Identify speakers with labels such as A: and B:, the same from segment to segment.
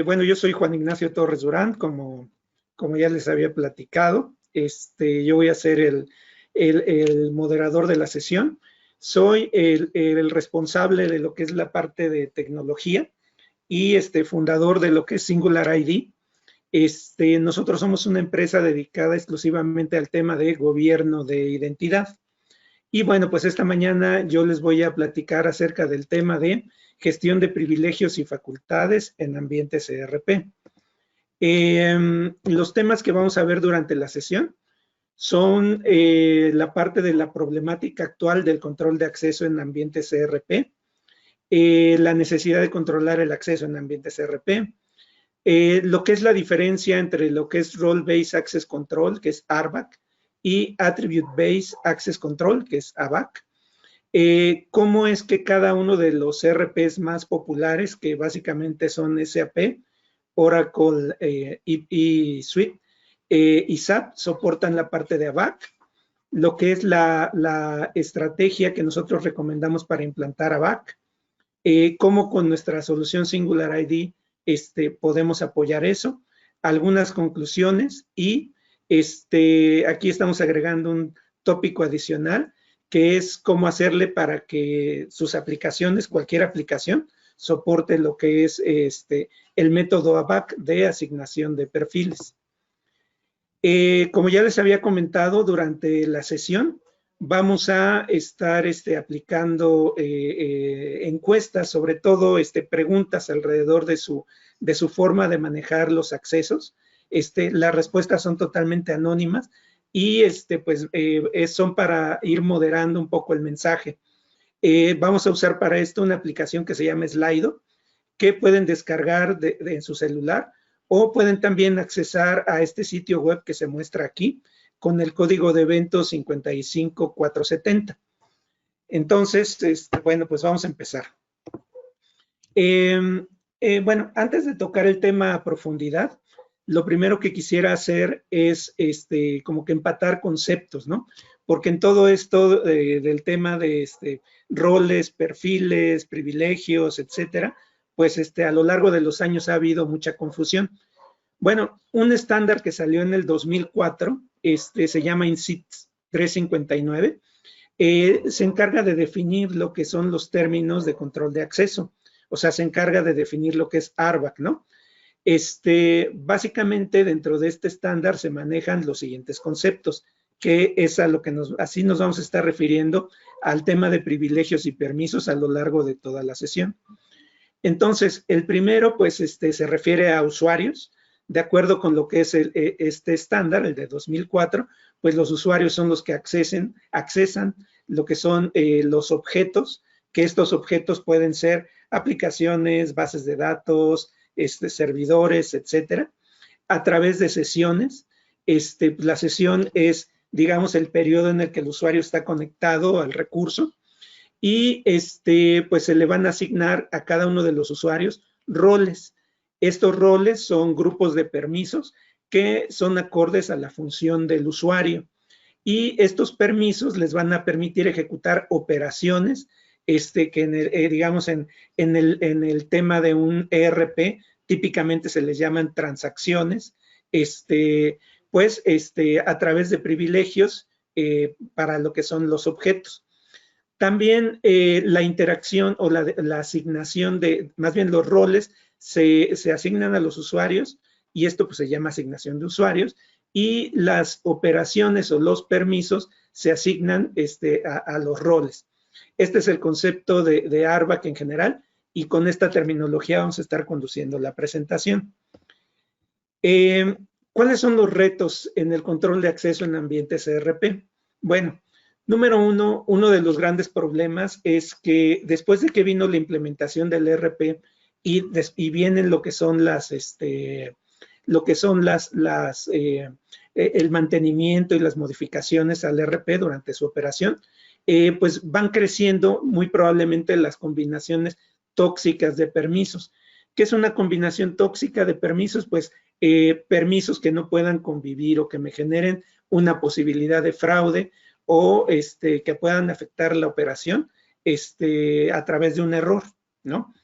A: Bueno, yo soy Juan Ignacio Torres Durán, como ya les había platicado. Yo voy a ser el moderador de la sesión. Soy el responsable de lo que es la parte de tecnología y fundador de lo que es Singular ID. Nosotros somos una empresa dedicada exclusivamente al tema de gobierno de identidad. Y bueno, pues esta mañana yo les voy a platicar acerca del tema de gestión de privilegios y facultades en ambientes ERP. Los temas que vamos a ver durante la sesión son la parte de la problemática actual del control de acceso en ambientes ERP, la necesidad de controlar el acceso en ambientes ERP, lo que es la diferencia entre lo que es Role Based Access Control, que es RBAC, y Attribute Based Access Control, que es ABAC. Cómo es que cada uno de los ERPs más populares, que básicamente son SAP, Oracle y Suite y SAP, soportan la parte de ABAC, lo que es la estrategia que nosotros recomendamos para implantar ABAC, cómo con nuestra solución Singular ID podemos apoyar eso, algunas conclusiones y aquí estamos agregando un tópico adicional que es cómo hacerle para que sus aplicaciones, cualquier aplicación, soporte lo que es el método ABAC de asignación de perfiles. Como ya les había comentado durante la sesión, vamos a estar aplicando encuestas, sobre todo preguntas alrededor de su forma de manejar los accesos. Las respuestas son totalmente anónimas y pues son para ir moderando un poco el mensaje. Vamos a usar para esto una aplicación que se llama Slido, que pueden descargar en su celular o pueden también accesar a este sitio web que se muestra aquí con el código de evento 55470. Entonces, bueno, pues vamos a empezar. Bueno, antes de tocar el tema a profundidad, lo primero que quisiera hacer es como que empatar conceptos, ¿no? Porque en todo esto del tema de roles, perfiles, privilegios, etcétera, pues a lo largo de los años ha habido mucha confusión. Bueno, un estándar que salió en el 2004, se llama INCIT 359, se encarga de definir lo que son los términos de control de acceso. O sea, se encarga de definir lo que es RBAC, ¿no? Básicamente, dentro de este estándar se manejan los siguientes conceptos, que es a lo que así nos vamos a estar refiriendo al tema de privilegios y permisos a lo largo de toda la sesión. Entonces, el primero, pues, se refiere a usuarios. De acuerdo con lo que es este estándar, el de 2004, pues los usuarios son los que accesan lo que son los objetos, que estos objetos pueden ser aplicaciones, bases de datos, servidores, etcétera, a través de sesiones. La sesión es, digamos, el periodo en el que el usuario está conectado al recurso y pues se le van a asignar a cada uno de los usuarios roles. Estos roles son grupos de permisos que son acordes a la función del usuario y estos permisos les van a permitir ejecutar operaciones que digamos en el tema de un ERP típicamente se les llaman transacciones, pues a través de privilegios para lo que son los objetos. También la interacción o la asignación de, más bien los roles, se asignan a los usuarios y esto pues se llama asignación de usuarios y las operaciones o los permisos se asignan a los roles. Este es el concepto de RBAC en general y con esta terminología vamos a estar conduciendo la presentación. ¿Cuáles son los retos en el control de acceso en ambientes ERP? Bueno, número uno de los grandes problemas es que después de que vino la implementación del ERP y vienen lo que son el mantenimiento y las modificaciones al ERP durante su operación, pues van creciendo muy probablemente las combinaciones tóxicas de permisos. ¿Qué es una combinación tóxica de permisos? Pues permisos que no puedan convivir o que me generen una posibilidad de fraude o que puedan afectar la operación a través de un error, ¿no?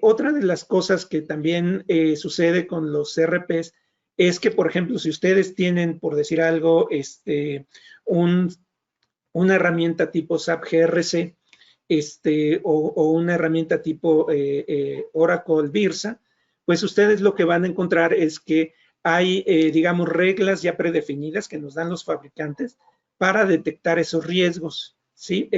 A: Otra de las cosas que también sucede con los CRPs es que, por ejemplo, si ustedes tienen, por decir algo, una herramienta tipo SAP GRC, o una herramienta tipo Oracle Virsa, pues ustedes lo que van a encontrar es que hay, digamos, reglas ya predefinidas que nos dan los fabricantes para detectar esos riesgos, ¿sí?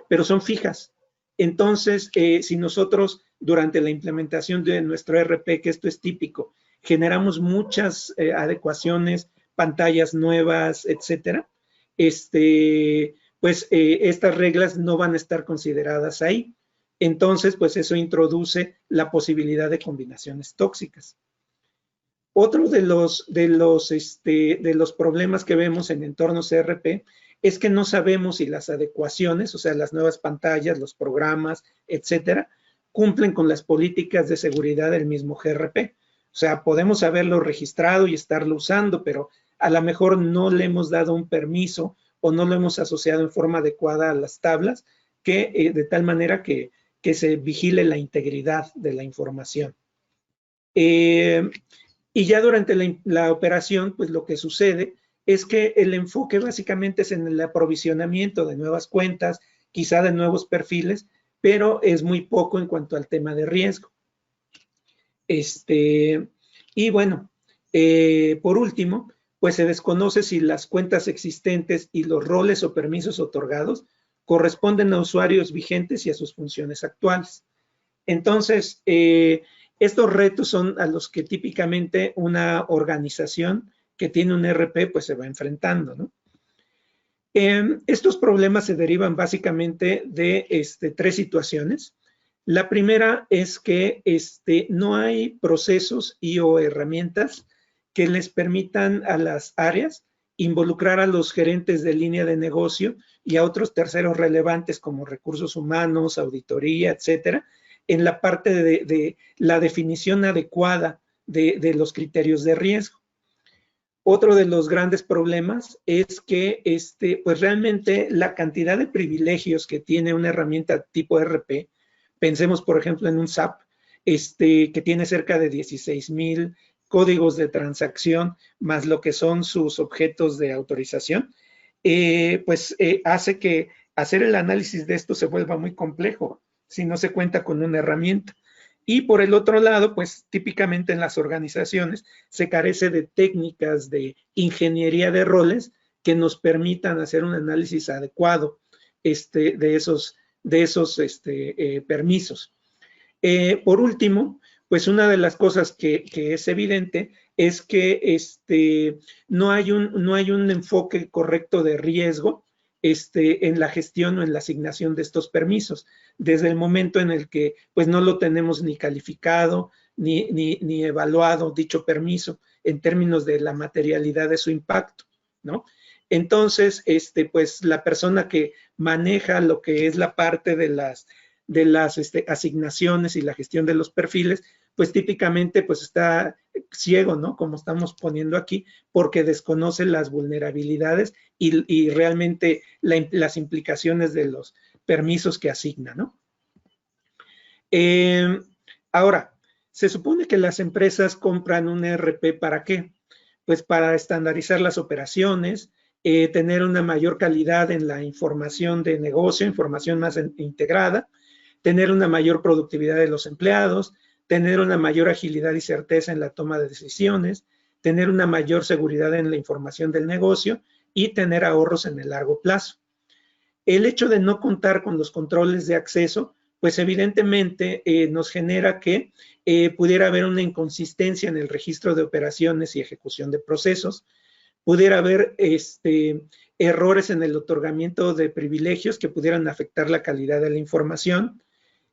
A: Pero son fijas. Entonces, si nosotros durante la implementación de nuestro ERP, que esto es típico, generamos muchas adecuaciones, pantallas nuevas, etcétera, pues estas reglas no van a estar consideradas ahí. Entonces, pues eso introduce la posibilidad de combinaciones tóxicas. Otro de los problemas que vemos en entornos ERP es que no sabemos si las adecuaciones, o sea, las nuevas pantallas, los programas, etcétera, cumplen con las políticas de seguridad del mismo GRP. O sea, podemos haberlo registrado y estarlo usando, pero a lo mejor no le hemos dado un permiso o no lo hemos asociado en forma adecuada a las tablas, de tal manera que se vigile la integridad de la información. Y ya durante la operación, pues lo que sucede es que el enfoque básicamente es en el aprovisionamiento de nuevas cuentas, quizá de nuevos perfiles, pero es muy poco en cuanto al tema de riesgo. Y bueno, por último, pues se desconoce si las cuentas existentes y los roles o permisos otorgados corresponden a usuarios vigentes y a sus funciones actuales. Entonces, estos retos son a los que típicamente una organización que tiene un ERP pues se va enfrentando, ¿no? Estos problemas se derivan básicamente de tres situaciones. La primera es que no hay procesos y o herramientas que les permitan a las áreas involucrar a los gerentes de línea de negocio y a otros terceros relevantes como recursos humanos, auditoría, etcétera, en la parte de la definición adecuada de los criterios de riesgo. Otro de los grandes problemas es que pues realmente la cantidad de privilegios que tiene una herramienta tipo ERP, pensemos por ejemplo en un SAP, que tiene cerca de 16,000 códigos de transacción, más lo que son sus objetos de autorización, pues hace que hacer el análisis de esto se vuelva muy complejo si no se cuenta con una herramienta. Y por el otro lado, pues típicamente en las organizaciones se carece de técnicas de ingeniería de roles que nos permitan hacer un análisis adecuado de esos permisos. Por último, pues una de las cosas que es evidente es que no hay un enfoque correcto de riesgo en la gestión o en la asignación de estos permisos, desde el momento en el que pues no lo tenemos ni calificado, ni evaluado dicho permiso en términos de la materialidad de su impacto, ¿no? Entonces, pues la persona que maneja lo que es la parte de las asignaciones y la gestión de los perfiles, pues típicamente pues está ciego, ¿no? Como estamos poniendo aquí, porque desconoce las vulnerabilidades y realmente las implicaciones de los permisos que asigna, ¿no? Ahora, se supone que las empresas compran un ERP ¿para qué? Pues para estandarizar las operaciones, tener una mayor calidad en la información de negocio, información más integrada, tener una mayor productividad de los empleados, tener una mayor agilidad y certeza en la toma de decisiones, tener una mayor seguridad en la información del negocio y tener ahorros en el largo plazo. El hecho de no contar con los controles de acceso, pues evidentemente nos genera que pudiera haber una inconsistencia en el registro de operaciones y ejecución de procesos, pudiera haber errores en el otorgamiento de privilegios que pudieran afectar la calidad de la información.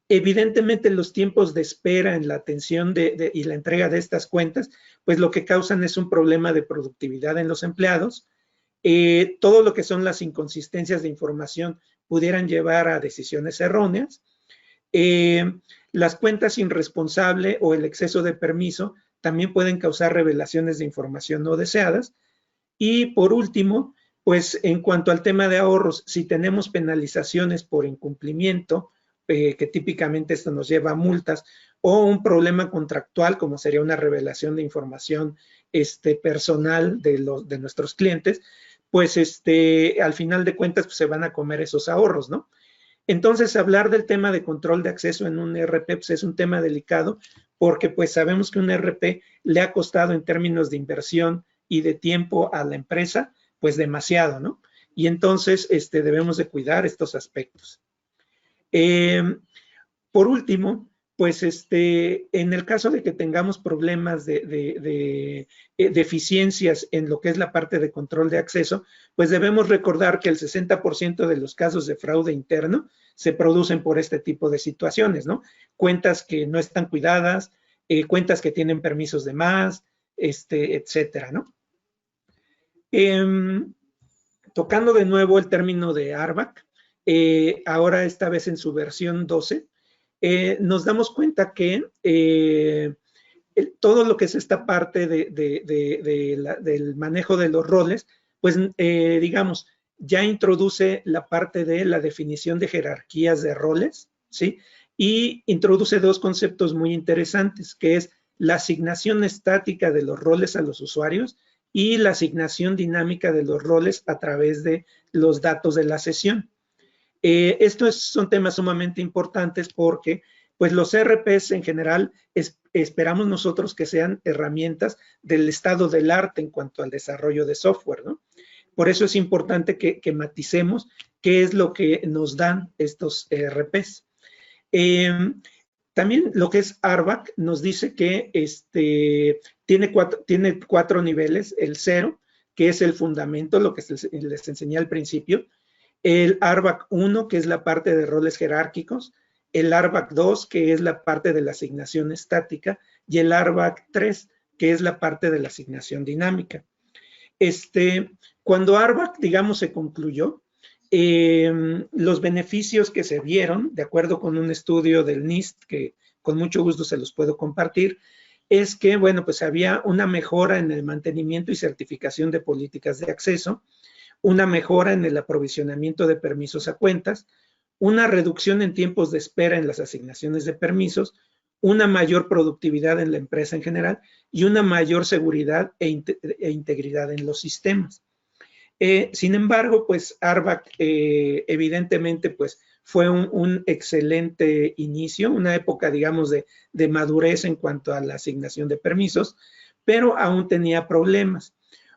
A: Evidentemente los tiempos de espera en la atención y la entrega de estas cuentas, pues lo que causan es un problema de productividad en los empleados. Todo lo que son las inconsistencias de información pudieran llevar a decisiones erróneas. Las cuentas irresponsables o el exceso de permiso también pueden causar revelaciones de información no deseadas. Y por último, pues en cuanto al tema de ahorros, si tenemos penalizaciones por incumplimiento que típicamente esto nos lleva a multas, o un problema contractual, como sería una revelación de información personal de nuestros clientes, pues al final de cuentas pues, se van a comer esos ahorros, ¿no? Entonces, hablar del tema de control de acceso en un ERP pues, es un tema delicado porque pues sabemos que un ERP le ha costado en términos de inversión y de tiempo a la empresa, pues demasiado, ¿no? Y entonces debemos de cuidar estos aspectos. Por último, pues en el caso de que tengamos problemas de deficiencias en lo que es la parte de control de acceso, pues debemos recordar que el 60% de los casos de fraude interno se producen por este tipo de situaciones, ¿no? Cuentas que no están cuidadas, cuentas que tienen permisos de más, etcétera, ¿no? Tocando de nuevo el término de ARBAC, ahora esta vez en su versión 12, nos damos cuenta que todo lo que es esta parte del manejo de los roles, pues digamos, ya introduce la parte de la definición de jerarquías de roles, ¿sí? Y introduce dos conceptos muy interesantes, que es la asignación estática de los roles a los usuarios y la asignación dinámica de los roles a través de los datos de la sesión. Estos son temas sumamente importantes porque pues los ERPs en general esperamos nosotros que sean herramientas del estado del arte en cuanto al desarrollo de software, ¿no? Por eso es importante que maticemos qué es lo que nos dan estos ERPs. También lo que es ARBAC nos dice que tiene cuatro niveles, el 0, que es el fundamento, lo que les enseñé al principio, el ARBAC 1, que es la parte de roles jerárquicos, el ARBAC 2, que es la parte de la asignación estática, y el ARBAC 3, que es la parte de la asignación dinámica. Cuando ARBAC, digamos, se concluyó, los beneficios que se vieron, de acuerdo con un estudio del NIST, que con mucho gusto se los puedo compartir, es que, bueno, pues había una mejora en el mantenimiento y certificación de políticas de acceso, una mejora en el aprovisionamiento de permisos a cuentas, una reducción en tiempos de espera en las asignaciones de permisos, una mayor productividad en la empresa en general y una mayor seguridad e integridad en los sistemas. Sin embargo, pues ARBAC evidentemente pues fue un excelente inicio, una época digamos de madurez en cuanto a la asignación de permisos, pero aún tenía problemas.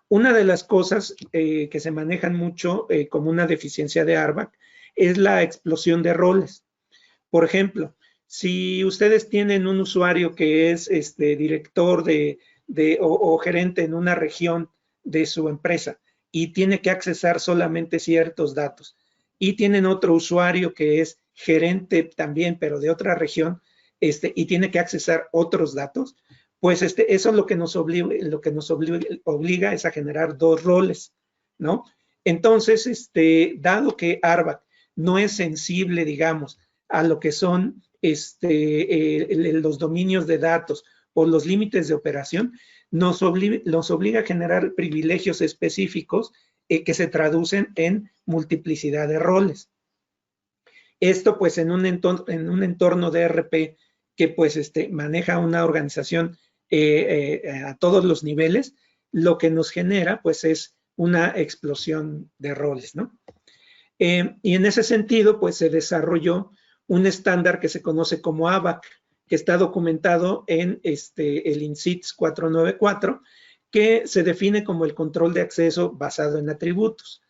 A: Una de las cosas que se manejan mucho como una deficiencia de ARBAC es la explosión de roles. Por ejemplo, si ustedes tienen un usuario que es director o gerente en una región de su empresa y tiene que accesar solamente ciertos datos, y tienen otro usuario que es gerente también, pero de otra región, y tiene que accesar otros datos, pues eso es lo que nos obliga es a generar dos roles, ¿no? Entonces, dado que ARBAC no es sensible, digamos, a lo que son los dominios de datos o los límites de operación, nos obliga a generar privilegios específicos que se traducen en multiplicidad de roles. Esto pues en un entorno de ERP que pues maneja una organización a todos los niveles, lo que nos genera pues es una explosión de roles, ¿no? Y en ese sentido pues se desarrolló un estándar que se conoce como ABAC, que está documentado en el INCITS 494, que se define como el control de acceso basado en atributos.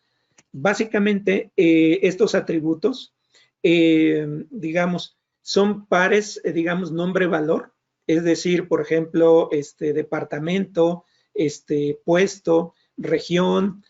A: Básicamente, estos atributos, digamos, son pares, digamos, nombre-valor, es decir, por ejemplo, departamento, puesto, región,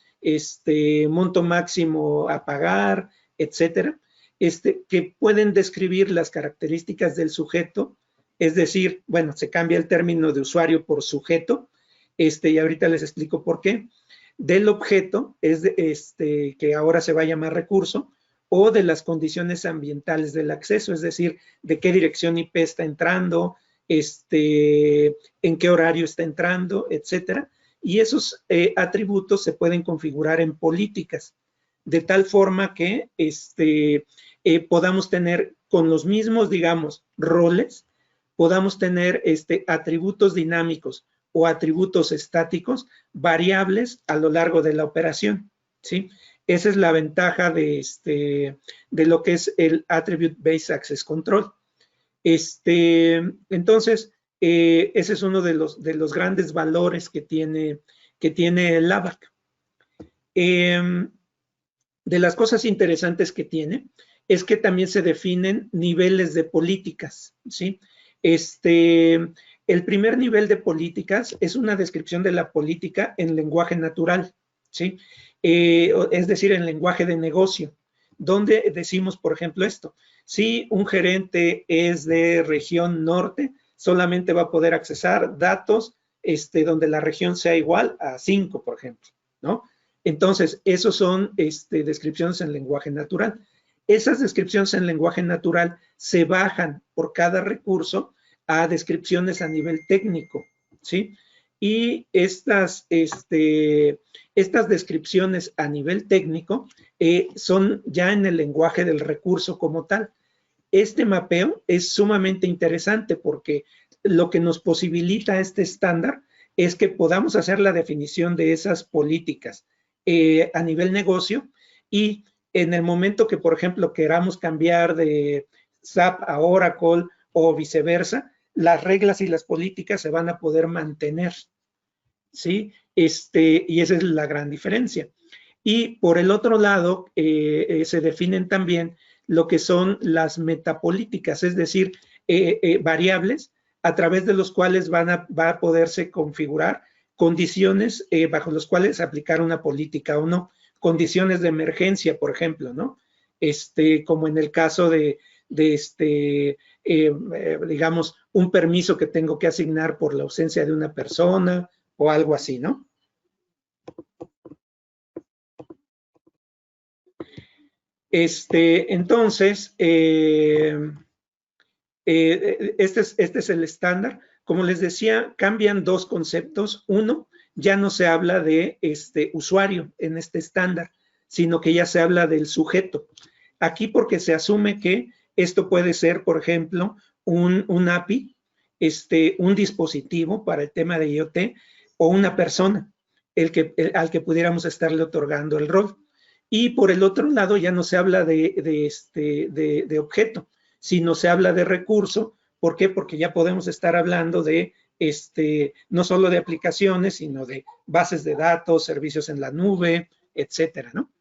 A: monto máximo a pagar, etcétera. Que pueden describir las características del sujeto, es decir, bueno, se cambia el término de usuario por sujeto, y ahorita les explico por qué, del objeto, que ahora se va a llamar recurso, o de las condiciones ambientales del acceso, es decir, de qué dirección IP está entrando, en qué horario está entrando, etcétera. Y esos atributos se pueden configurar en políticas. de tal forma que podamos tener con los mismos, digamos, roles, podamos tener atributos dinámicos o atributos estáticos variables a lo largo de la operación, ¿sí? Esa es la ventaja de lo que es el Attribute Based Access Control. Entonces, ese es uno de los grandes valores que tiene el ABAC. De las cosas interesantes que tiene es que también se definen niveles de políticas, ¿sí? El primer nivel de políticas es una descripción de la política en lenguaje natural, ¿sí? Es decir, en lenguaje de negocio, donde decimos, por ejemplo, esto: si un gerente es de región norte, solamente va a poder accesar datos donde la región sea igual a 5, por ejemplo, ¿no? Entonces, esos son descripciones en lenguaje natural. Esas descripciones en lenguaje natural se bajan por cada recurso a descripciones a nivel técnico, ¿sí? Y estas descripciones a nivel técnico son ya en el lenguaje del recurso como tal. Este mapeo es sumamente interesante porque lo que nos posibilita este estándar es que podamos hacer la definición de esas políticas a nivel negocio, y en el momento que, por ejemplo, queramos cambiar de SAP a Oracle o viceversa, las reglas y las políticas se van a poder mantener, ¿sí? Y esa es la gran diferencia. Y por el otro lado, se definen también lo que son las metapolíticas, es decir, variables a través de los cuales va a poderse configurar condiciones bajo las cuales aplicar una política o no. Condiciones de emergencia, por ejemplo, ¿no? Como en el caso de digamos, un permiso que tengo que asignar por la ausencia de una persona o algo así, ¿no? Entonces, este es el estándar. Como les decía, cambian dos conceptos. Uno, ya no se habla de usuario en este estándar, sino que ya se habla del sujeto. Aquí porque se asume que esto puede ser, por ejemplo, un API, un dispositivo para el tema de IoT, o una persona al que pudiéramos estarle otorgando el rol. Y por el otro lado ya no se habla de objeto, sino se habla de recurso. ¿Por qué? Porque ya podemos estar hablando de no solo de aplicaciones, sino de bases de datos, servicios en la nube, etcétera, ¿no?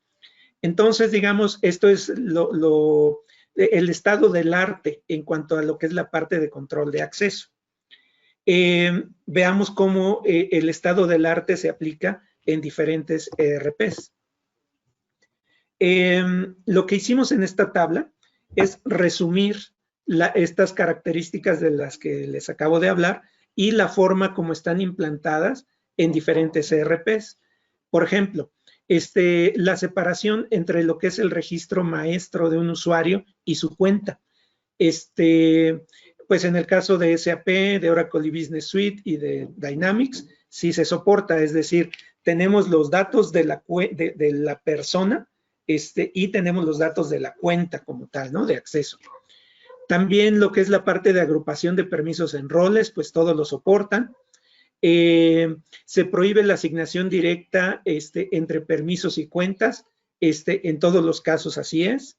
A: Entonces, digamos, esto es el estado del arte en cuanto a lo que es la parte de control de acceso. Veamos cómo el estado del arte se aplica en diferentes ERPs. Lo que hicimos en esta tabla es resumir estas características de las que les acabo de hablar y la forma como están implantadas en diferentes ERPs. Por ejemplo, la separación entre lo que es el registro maestro de un usuario y su cuenta. Pues en el caso de SAP, de Oracle Business Suite y de Dynamics, sí se soporta, es decir, tenemos los datos de la persona y tenemos los datos de la cuenta como tal, ¿no? De acceso. También lo que es la parte de agrupación de permisos en roles, pues todos lo soportan. Se prohíbe la asignación directa entre permisos y cuentas, en todos los casos así es.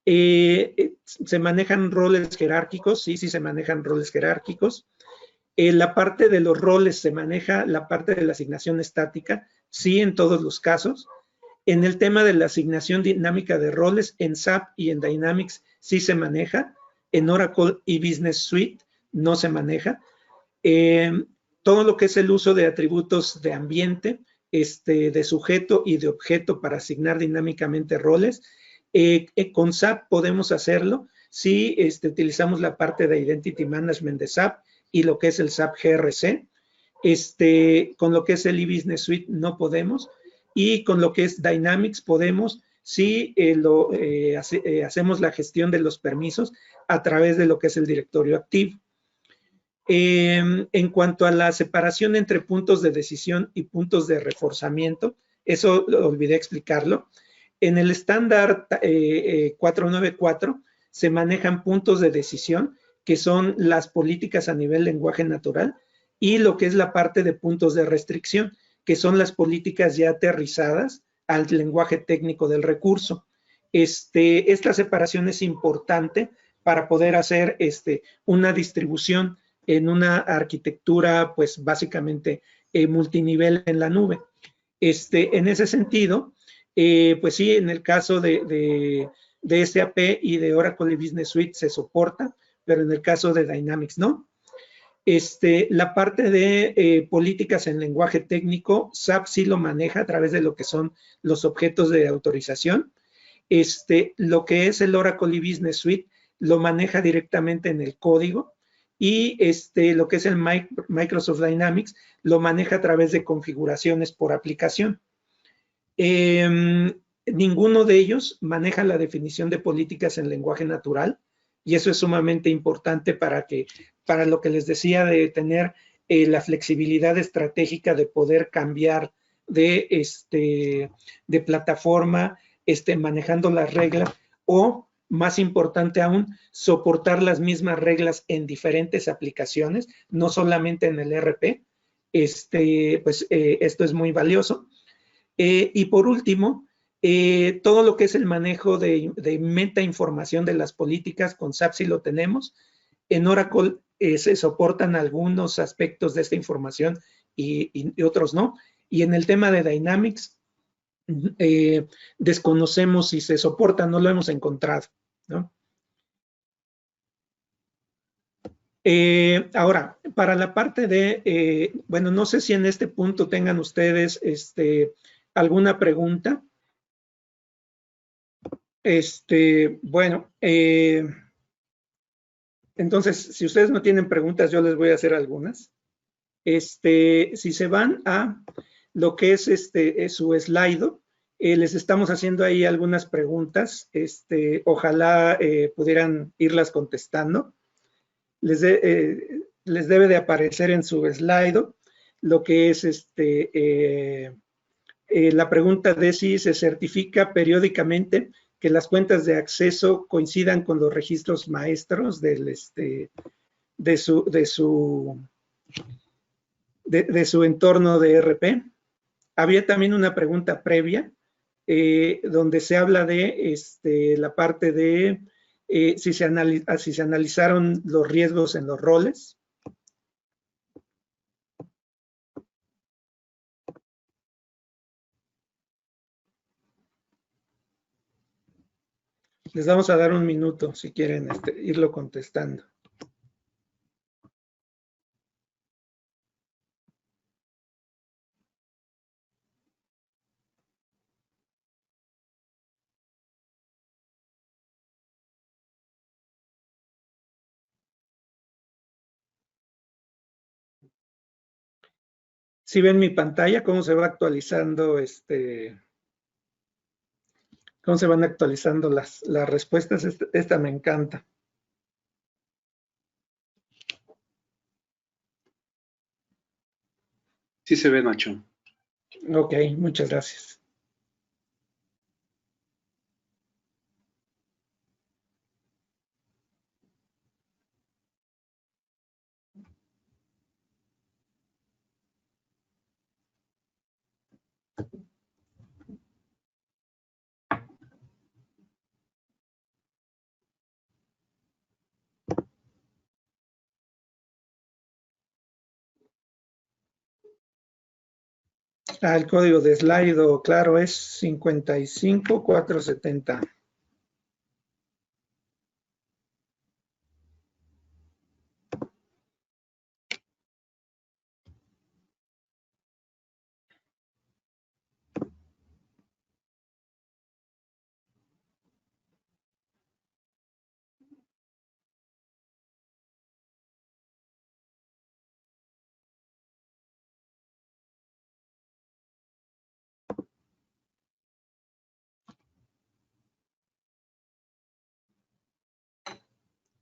A: Se manejan roles jerárquicos, sí se manejan roles jerárquicos. La parte de los roles se maneja, la parte de la asignación estática, sí en todos los casos. En el tema de la asignación dinámica de roles, en SAP y en Dynamics sí se maneja. En Oracle y Business Suite no se maneja. Todo lo que es el uso de atributos de ambiente, de sujeto y de objeto para asignar dinámicamente roles, con SAP podemos hacerlo si utilizamos la parte de Identity Management de SAP y lo que es el SAP GRC. Con lo que es el eBusiness Suite no podemos, y con lo que es Dynamics podemos si hacemos la gestión de los permisos a través de lo que es el directorio activo. En cuanto a la separación entre puntos de decisión y puntos de reforzamiento, eso lo olvidé explicarlo. En el estándar 494 se manejan puntos de decisión, que son las políticas a nivel lenguaje natural, y lo que es la parte de puntos de restricción, que son las políticas ya aterrizadas al lenguaje técnico del recurso. Esta separación es importante para poder hacer una distribución en una arquitectura, pues básicamente multinivel en la nube. En ese sentido, pues sí, en el caso de SAP y de Oracle Business Suite se soporta, pero en el caso de Dynamics no. La parte de políticas en lenguaje técnico, SAP sí lo maneja a través de lo que son los objetos de autorización. Lo que es el Oracle Business Suite lo maneja directamente en el código, y lo que es el Microsoft Dynamics lo maneja a través de configuraciones por aplicación. Ninguno de ellos maneja la definición de políticas en lenguaje natural, y eso es sumamente importante para lo que les decía de tener la flexibilidad estratégica de poder cambiar de plataforma, manejando las reglas, o más importante aún, soportar las mismas reglas en diferentes aplicaciones, no solamente en el ERP. Esto es muy valioso. Y por último, todo lo que es el manejo de meta información de las políticas, con SAP sí lo tenemos. En Oracle se soportan algunos aspectos de esta información y otros no. Y en el tema de Dynamics, desconocemos si se soporta, no lo hemos encontrado, ¿no? Ahora, para la parte de, bueno, no sé si en este punto tengan ustedes alguna pregunta. Bueno, entonces, si ustedes no tienen preguntas, yo les voy a hacer algunas. Si se van a lo que es su slide, les estamos haciendo ahí algunas preguntas. Ojalá pudieran irlas contestando. Les debe de aparecer en su slide lo que es la pregunta de si se certifica periódicamente que las cuentas de acceso coincidan con los registros maestros de su entorno de ERP. Había también una pregunta previa donde se habla de la parte de si se analizaron los riesgos en los roles. Les vamos a dar un minuto si quieren irlo contestando. Si ven mi pantalla, cómo se va actualizando cómo se van actualizando las respuestas. Esta me encanta.
B: Sí se ve, Nacho.
A: Ok, muchas gracias. El código de Slido, claro, es 55470.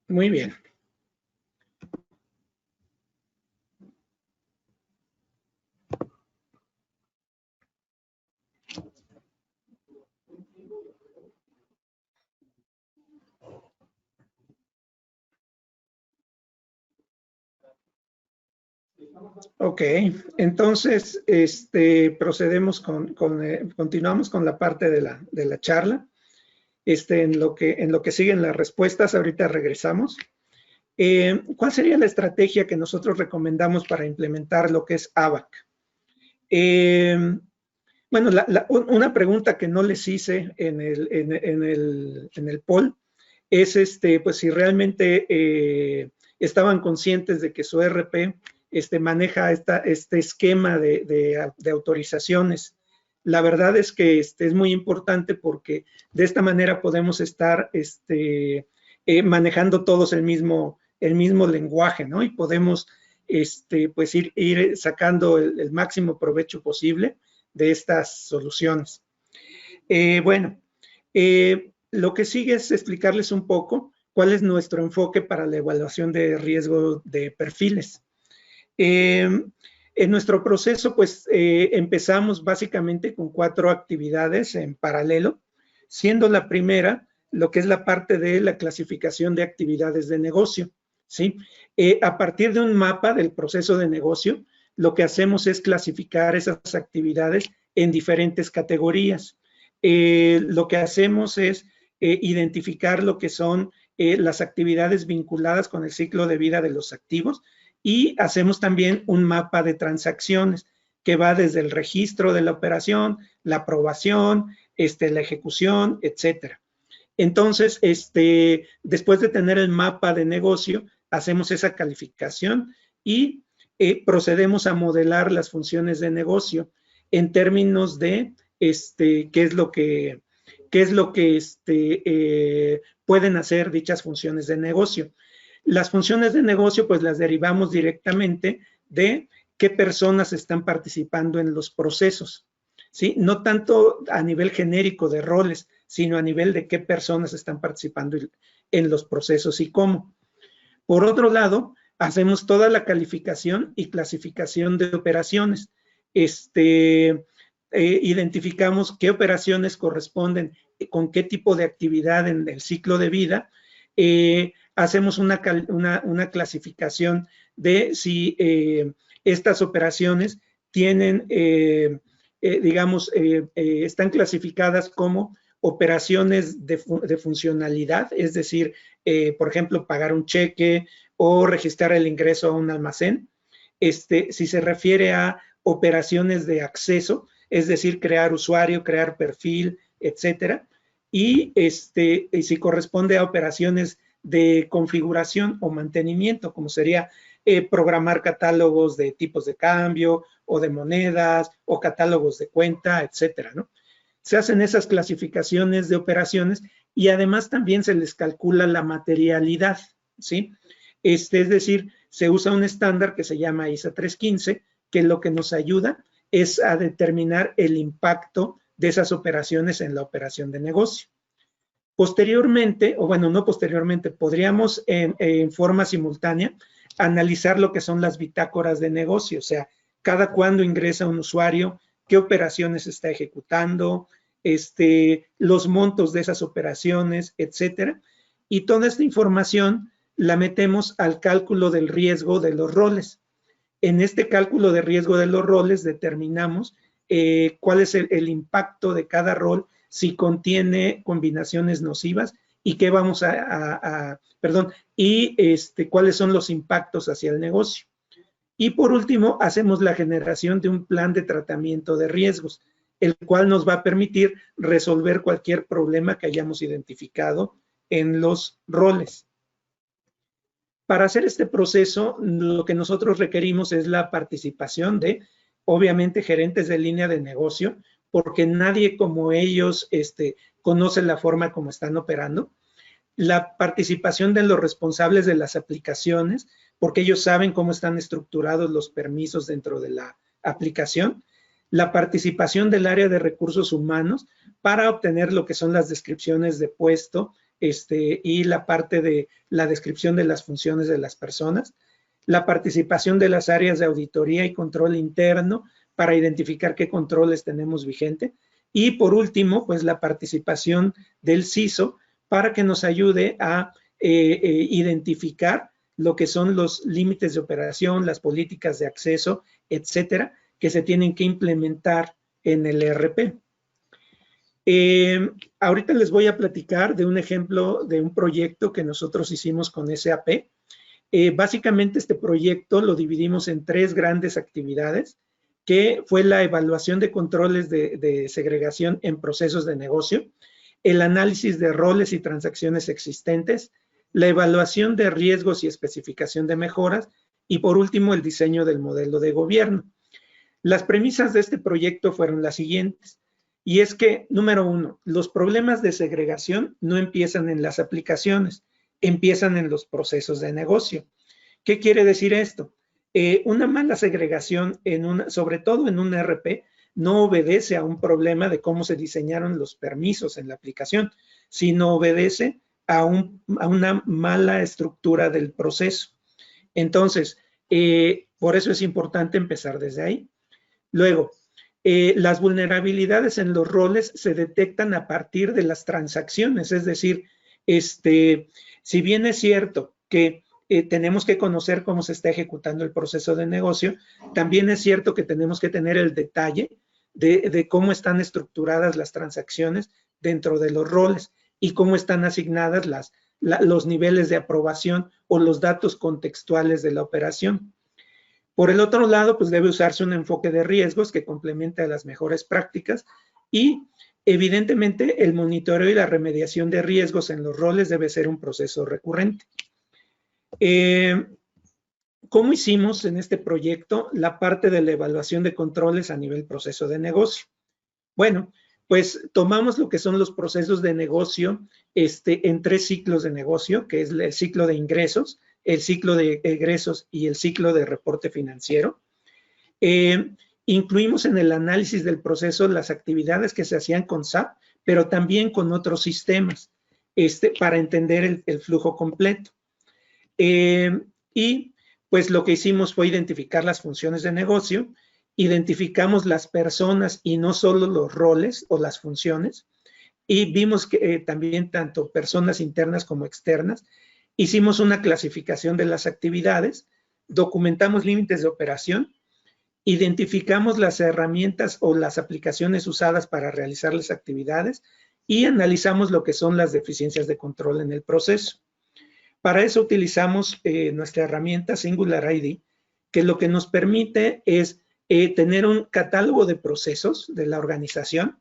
A: Muy bien. Ok, entonces continuamos con la parte de la charla. En lo que siguen las respuestas, ahorita regresamos. ¿Cuál sería la estrategia que nosotros recomendamos para implementar lo que es ABAC? Bueno, una pregunta que no les hice en el poll es pues si realmente estaban conscientes de que su ERP maneja este esquema de autorizaciones. La verdad es que es muy importante porque de esta manera podemos estar manejando todos el mismo lenguaje, ¿no? Y podemos pues ir sacando el máximo provecho posible de estas soluciones. Bueno, lo que sigue es explicarles un poco cuál es nuestro enfoque para la evaluación de riesgo de perfiles. En nuestro proceso, pues empezamos básicamente con 4 actividades en paralelo, siendo la primera lo que es la parte de la clasificación de actividades de negocio, ¿sí? A partir de un mapa del proceso de negocio, lo que hacemos es clasificar esas actividades en diferentes categorías. Lo que hacemos es identificar lo que son las actividades vinculadas con el ciclo de vida de los activos y hacemos también un mapa de transacciones que va desde el registro de la operación, la aprobación, la ejecución, etcétera. Entonces, después de tener el mapa de negocio, hacemos esa calificación y procedemos a modelar las funciones de negocio en términos de qué es lo que pueden hacer dichas funciones de negocio. Las funciones de negocio, pues las derivamos directamente de qué personas están participando en los procesos, ¿sí? No tanto a nivel genérico de roles, sino a nivel de qué personas están participando en los procesos y cómo. Por otro lado, hacemos toda la calificación y clasificación de operaciones. Identificamos qué operaciones corresponden con qué tipo de actividad en el ciclo de vida. Hacemos una clasificación de si estas operaciones tienen, están clasificadas como operaciones de funcionalidad, es decir, por ejemplo, pagar un cheque o registrar el ingreso a un almacén. Si se refiere a operaciones de acceso, es decir, crear usuario, crear perfil, etcétera. Y si corresponde a operaciones de configuración o mantenimiento, como sería programar catálogos de tipos de cambio o de monedas o catálogos de cuenta, etcétera, ¿no? Se hacen esas clasificaciones de operaciones y además también se les calcula la materialidad, ¿sí? Es decir, se usa un estándar que se llama ISA 315, que lo que nos ayuda es a determinar el impacto de esas operaciones en la operación de negocio. Posteriormente, o bueno, no posteriormente, podríamos en forma simultánea analizar lo que son las bitácoras de negocio, o sea, cada cuándo ingresa un usuario, qué operaciones está ejecutando, los montos de esas operaciones, etcétera. Y toda esta información la metemos al cálculo del riesgo de los roles. En este cálculo de riesgo de los roles determinamos cuál es el impacto de cada rol, si contiene combinaciones nocivas y qué vamos cuáles son los impactos hacia el negocio. Y por último, hacemos la generación de un plan de tratamiento de riesgos, el cual nos va a permitir resolver cualquier problema que hayamos identificado en los roles. Para hacer este proceso, lo que nosotros requerimos es la participación de, obviamente, gerentes de línea de negocio, porque nadie como ellos conoce la forma como están operando. La participación de los responsables de las aplicaciones, porque ellos saben cómo están estructurados los permisos dentro de la aplicación. La participación del área de recursos humanos para obtener lo que son las descripciones de puesto y la parte de la descripción de las funciones de las personas. La participación de las áreas de auditoría y control interno para identificar qué controles tenemos vigente. Y por último, pues la participación del CISO para que nos ayude a identificar lo que son los límites de operación, las políticas de acceso, etcétera, que se tienen que implementar en el ERP. Ahorita les voy a platicar de un ejemplo de un proyecto que nosotros hicimos con SAP. Básicamente este proyecto lo dividimos en 3 grandes actividades, que fue la evaluación de controles de segregación en procesos de negocio, el análisis de roles y transacciones existentes, la evaluación de riesgos y especificación de mejoras, y por último el diseño del modelo de gobierno. Las premisas de este proyecto fueron las siguientes, y es que, número 1, los problemas de segregación no empiezan en las aplicaciones, empiezan en los procesos de negocio. ¿Qué quiere decir esto? Una mala segregación, sobre todo en un ERP, no obedece a un problema de cómo se diseñaron los permisos en la aplicación, sino obedece a una mala estructura del proceso. Entonces, por eso es importante empezar desde ahí. Luego, las vulnerabilidades en los roles se detectan a partir de las transacciones, es decir, si bien es cierto que tenemos que conocer cómo se está ejecutando el proceso de negocio, también es cierto que tenemos que tener el detalle de cómo están estructuradas las transacciones dentro de los roles y cómo están asignadas los niveles de aprobación o los datos contextuales de la operación. Por el otro lado, pues debe usarse un enfoque de riesgos que complemente a las mejores prácticas y, evidentemente, el monitoreo y la remediación de riesgos en los roles debe ser un proceso recurrente. ¿Cómo hicimos en este proyecto la parte de la evaluación de controles a nivel proceso de negocio? Bueno, pues tomamos lo que son los procesos de negocio en 3 ciclos de negocio, que es el ciclo de ingresos, el ciclo de egresos y el ciclo de reporte financiero. Incluimos en el análisis del proceso las actividades que se hacían con SAP, pero también con otros sistemas, para entender el flujo completo. Y pues lo que hicimos fue identificar las funciones de negocio, identificamos las personas y no solo los roles o las funciones, y vimos que también tanto personas internas como externas. Hicimos una clasificación de las actividades, documentamos límites de operación, identificamos las herramientas o las aplicaciones usadas para realizar las actividades y analizamos lo que son las deficiencias de control en el proceso. Para eso utilizamos nuestra herramienta Singular ID, que lo que nos permite es tener un catálogo de procesos de la organización,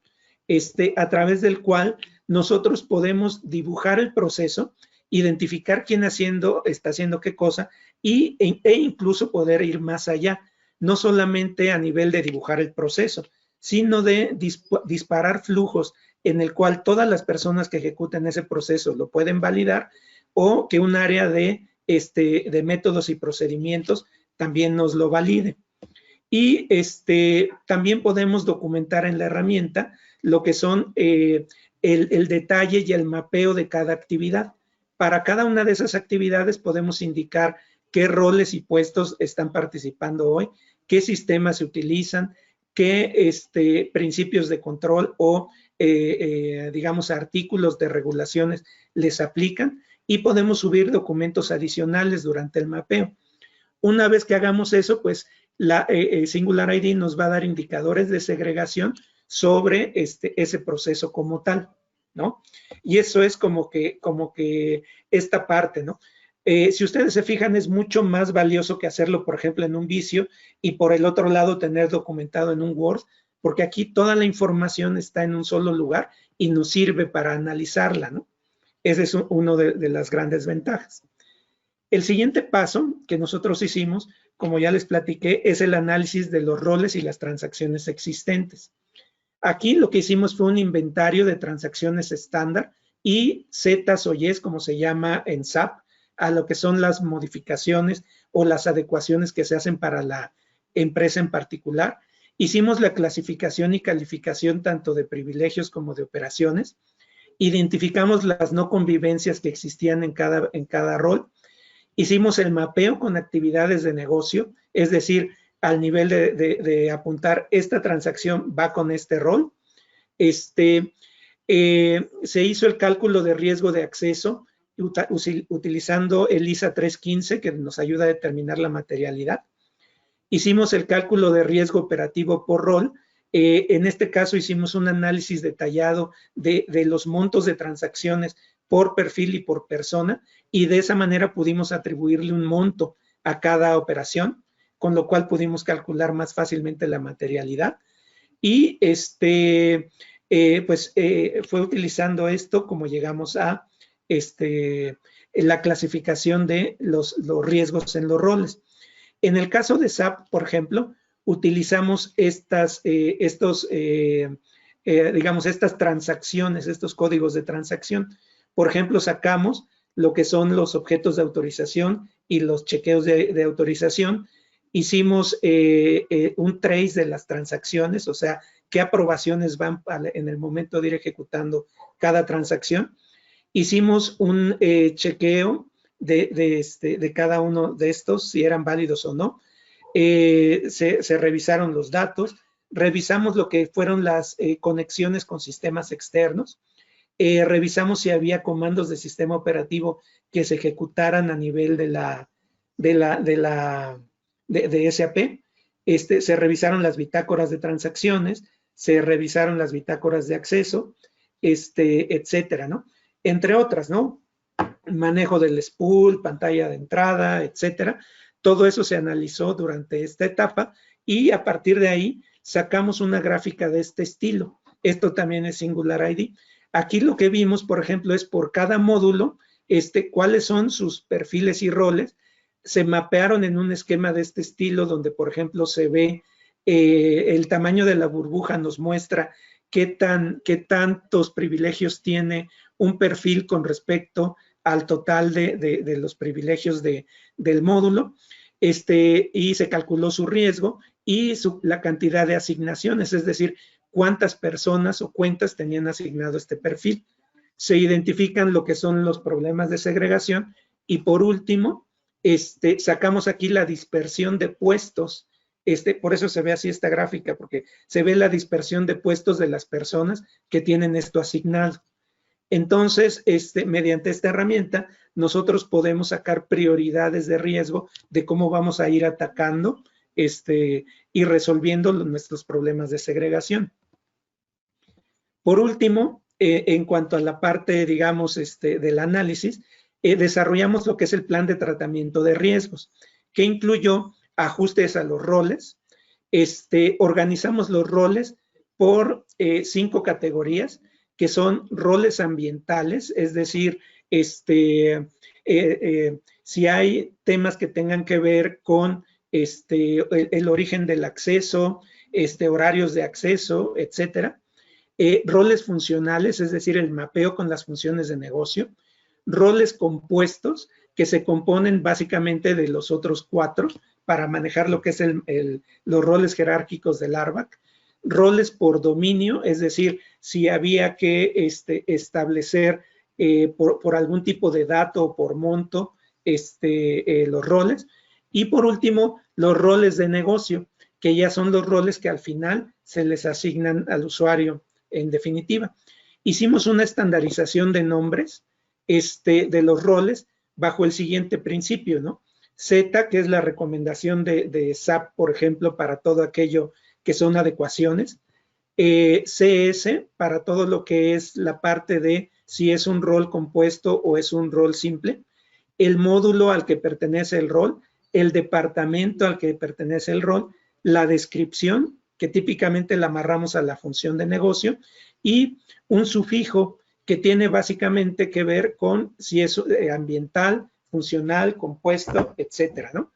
A: a través del cual nosotros podemos dibujar el proceso, identificar quién está haciendo qué cosa e incluso poder ir más allá, no solamente a nivel de dibujar el proceso, sino de disparar flujos en el cual todas las personas que ejecuten ese proceso lo pueden validar, o que un área de métodos y procedimientos también nos lo valide. Y también podemos documentar en la herramienta lo que son el detalle y el mapeo de cada actividad. Para cada una de esas actividades podemos indicar qué roles y puestos están participando hoy, qué sistemas se utilizan, qué principios de control o, digamos, artículos de regulaciones les aplican, y podemos subir documentos adicionales durante el mapeo. Una vez que hagamos eso, pues la Singular ID nos va a dar indicadores de segregación sobre ese proceso como tal, ¿no? Y eso es como que esta parte, ¿no? Si ustedes se fijan, es mucho más valioso que hacerlo, por ejemplo, en un vicio, y por el otro lado tener documentado en un Word, porque aquí toda la información está en un solo lugar y nos sirve para analizarla, ¿no? Ese es uno de las grandes ventajas. El siguiente paso que nosotros hicimos, como ya les platiqué, es el análisis de los roles y las transacciones existentes. Aquí lo que hicimos fue un inventario de transacciones estándar y Zetas o Yes, como se llama en SAP, a lo que son las modificaciones o las adecuaciones que se hacen para la empresa en particular. Hicimos la clasificación y calificación tanto de privilegios como de operaciones. Identificamos las no convivencias que existían en cada rol. Hicimos el mapeo con actividades de negocio, es decir, al nivel de apuntar esta transacción va con este rol. Se hizo el cálculo de riesgo de acceso utilizando el ISA 315, que nos ayuda a determinar la materialidad. Hicimos el cálculo de riesgo operativo por rol. En este caso hicimos un análisis detallado de los montos de transacciones por perfil y por persona, y de esa manera pudimos atribuirle un monto a cada operación, con lo cual pudimos calcular más fácilmente la materialidad. Y fue utilizando esto como llegamos a la clasificación de los riesgos en los roles. En el caso de SAP, por ejemplo, utilizamos estas transacciones, estos códigos de transacción. Por ejemplo, sacamos lo que son los objetos de autorización y los chequeos de autorización. Hicimos un trace de las transacciones, o sea, qué aprobaciones van en el momento de ir ejecutando cada transacción. Hicimos un chequeo de cada uno de estos, si eran válidos o no. Se revisaron los datos, revisamos lo que fueron las conexiones con sistemas externos, revisamos si había comandos de sistema operativo que se ejecutaran a nivel de SAP. Se revisaron las bitácoras de transacciones, se revisaron las bitácoras de acceso, etcétera, ¿no? Entre otras, ¿no? Manejo del spool, pantalla de entrada, etcétera. Todo eso se analizó durante esta etapa y a partir de ahí sacamos una gráfica de este estilo. Esto también es Singular ID. Aquí lo que vimos, por ejemplo, es por cada módulo, cuáles son sus perfiles y roles. Se mapearon en un esquema de este estilo donde, por ejemplo, se ve el tamaño de la burbuja, nos muestra qué tantos privilegios tiene un perfil con respecto al total de los privilegios del módulo, y se calculó su riesgo y la cantidad de asignaciones, es decir, cuántas personas o cuentas tenían asignado este perfil. Se identifican lo que son los problemas de segregación y por último, sacamos aquí la dispersión de puestos. Por eso se ve así esta gráfica, porque se ve la dispersión de puestos de las personas que tienen esto asignado. Entonces, mediante esta herramienta, nosotros podemos sacar prioridades de riesgo de cómo vamos a ir atacando y resolviendo nuestros problemas de segregación. Por último, en cuanto a la parte, digamos, del análisis, desarrollamos lo que es el plan de tratamiento de riesgos, que incluyó ajustes a los roles. Organizamos los roles por 5 categorías, que son roles ambientales, es decir, si hay temas que tengan que ver con el origen del acceso, horarios de acceso, etcétera. Roles funcionales, es decir, el mapeo con las funciones de negocio. Roles compuestos, que se componen básicamente de los otros 4 para manejar lo que es los roles jerárquicos del ARBAC. Roles por dominio, es decir, si había que establecer por algún tipo de dato o por monto los roles. Y por último, los roles de negocio, que ya son los roles que al final se les asignan al usuario en definitiva. Hicimos una estandarización de nombres de los roles bajo el siguiente principio, ¿no? Z, que es la recomendación de SAP, por ejemplo, para todo aquello que son adecuaciones. CS, para todo lo que es la parte de si es un rol compuesto o es un rol simple. El módulo al que pertenece el rol, el departamento al que pertenece el rol, la descripción, que típicamente la amarramos a la función de negocio, y un sufijo que tiene básicamente que ver con si es ambiental, funcional, compuesto, etcétera, ¿no?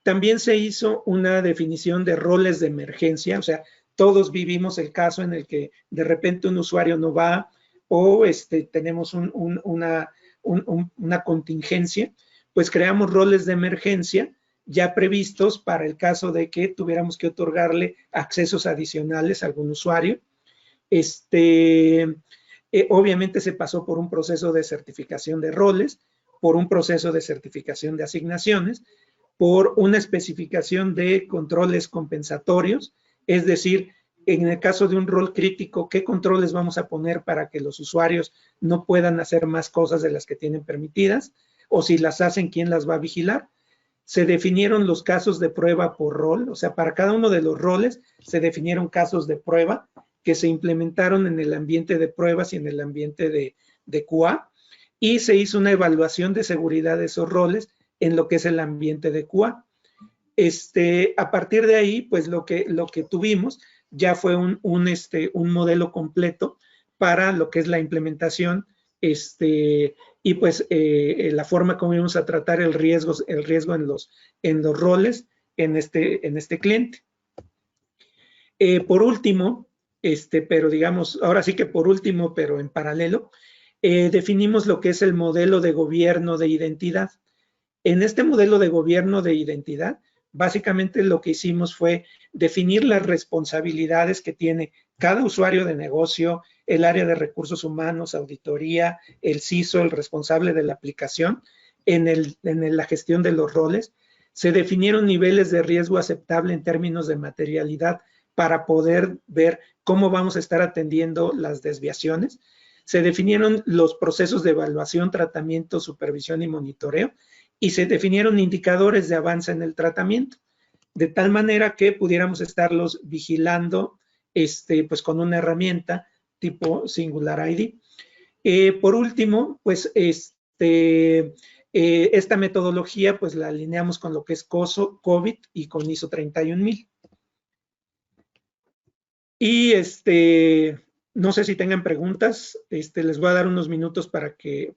A: También se hizo una definición de roles de emergencia, o sea, todos vivimos el caso en el que de repente un usuario no va o tenemos una contingencia, pues creamos roles de emergencia ya previstos para el caso de que tuviéramos que otorgarle accesos adicionales a algún usuario. Obviamente se pasó por un proceso de certificación de roles, por un proceso de certificación de asignaciones, por una especificación de controles compensatorios, es decir, En el caso de un rol crítico, ¿qué controles vamos a poner para que los usuarios no puedan hacer más cosas de las que tienen permitidas? O si las hacen, ¿quién las va a vigilar? Se definieron los casos de prueba por rol, o sea, para cada uno de los roles se definieron casos de prueba que se implementaron en el ambiente de pruebas y en el ambiente de QA, y se hizo una evaluación de seguridad de esos roles en lo que es el ambiente de QA. A partir de ahí, pues lo que tuvimos ya fue un modelo completo para lo que es la implementación, y pues la forma como íbamos a tratar el riesgo en los roles en este cliente. Por último, pero digamos, ahora sí que por último, pero en paralelo, definimos lo que es el modelo de gobierno de identidad. En este modelo de gobierno de identidad, básicamente lo que hicimos fue definir las responsabilidades que tiene cada usuario de negocio, el área de recursos humanos, auditoría, el CISO, el responsable de la aplicación, en la gestión de los roles. Se definieron niveles de riesgo aceptable en términos de materialidad para poder ver cómo vamos a estar atendiendo las desviaciones. Se definieron los procesos de evaluación, tratamiento, supervisión y monitoreo, y se definieron indicadores de avance en el tratamiento, de tal manera que pudiéramos estarlos vigilando pues con una herramienta tipo Singular ID. Por último, pues esta metodología pues la alineamos con lo que es COVID y con ISO 31000. Y no sé si tengan preguntas, les voy a dar unos minutos para que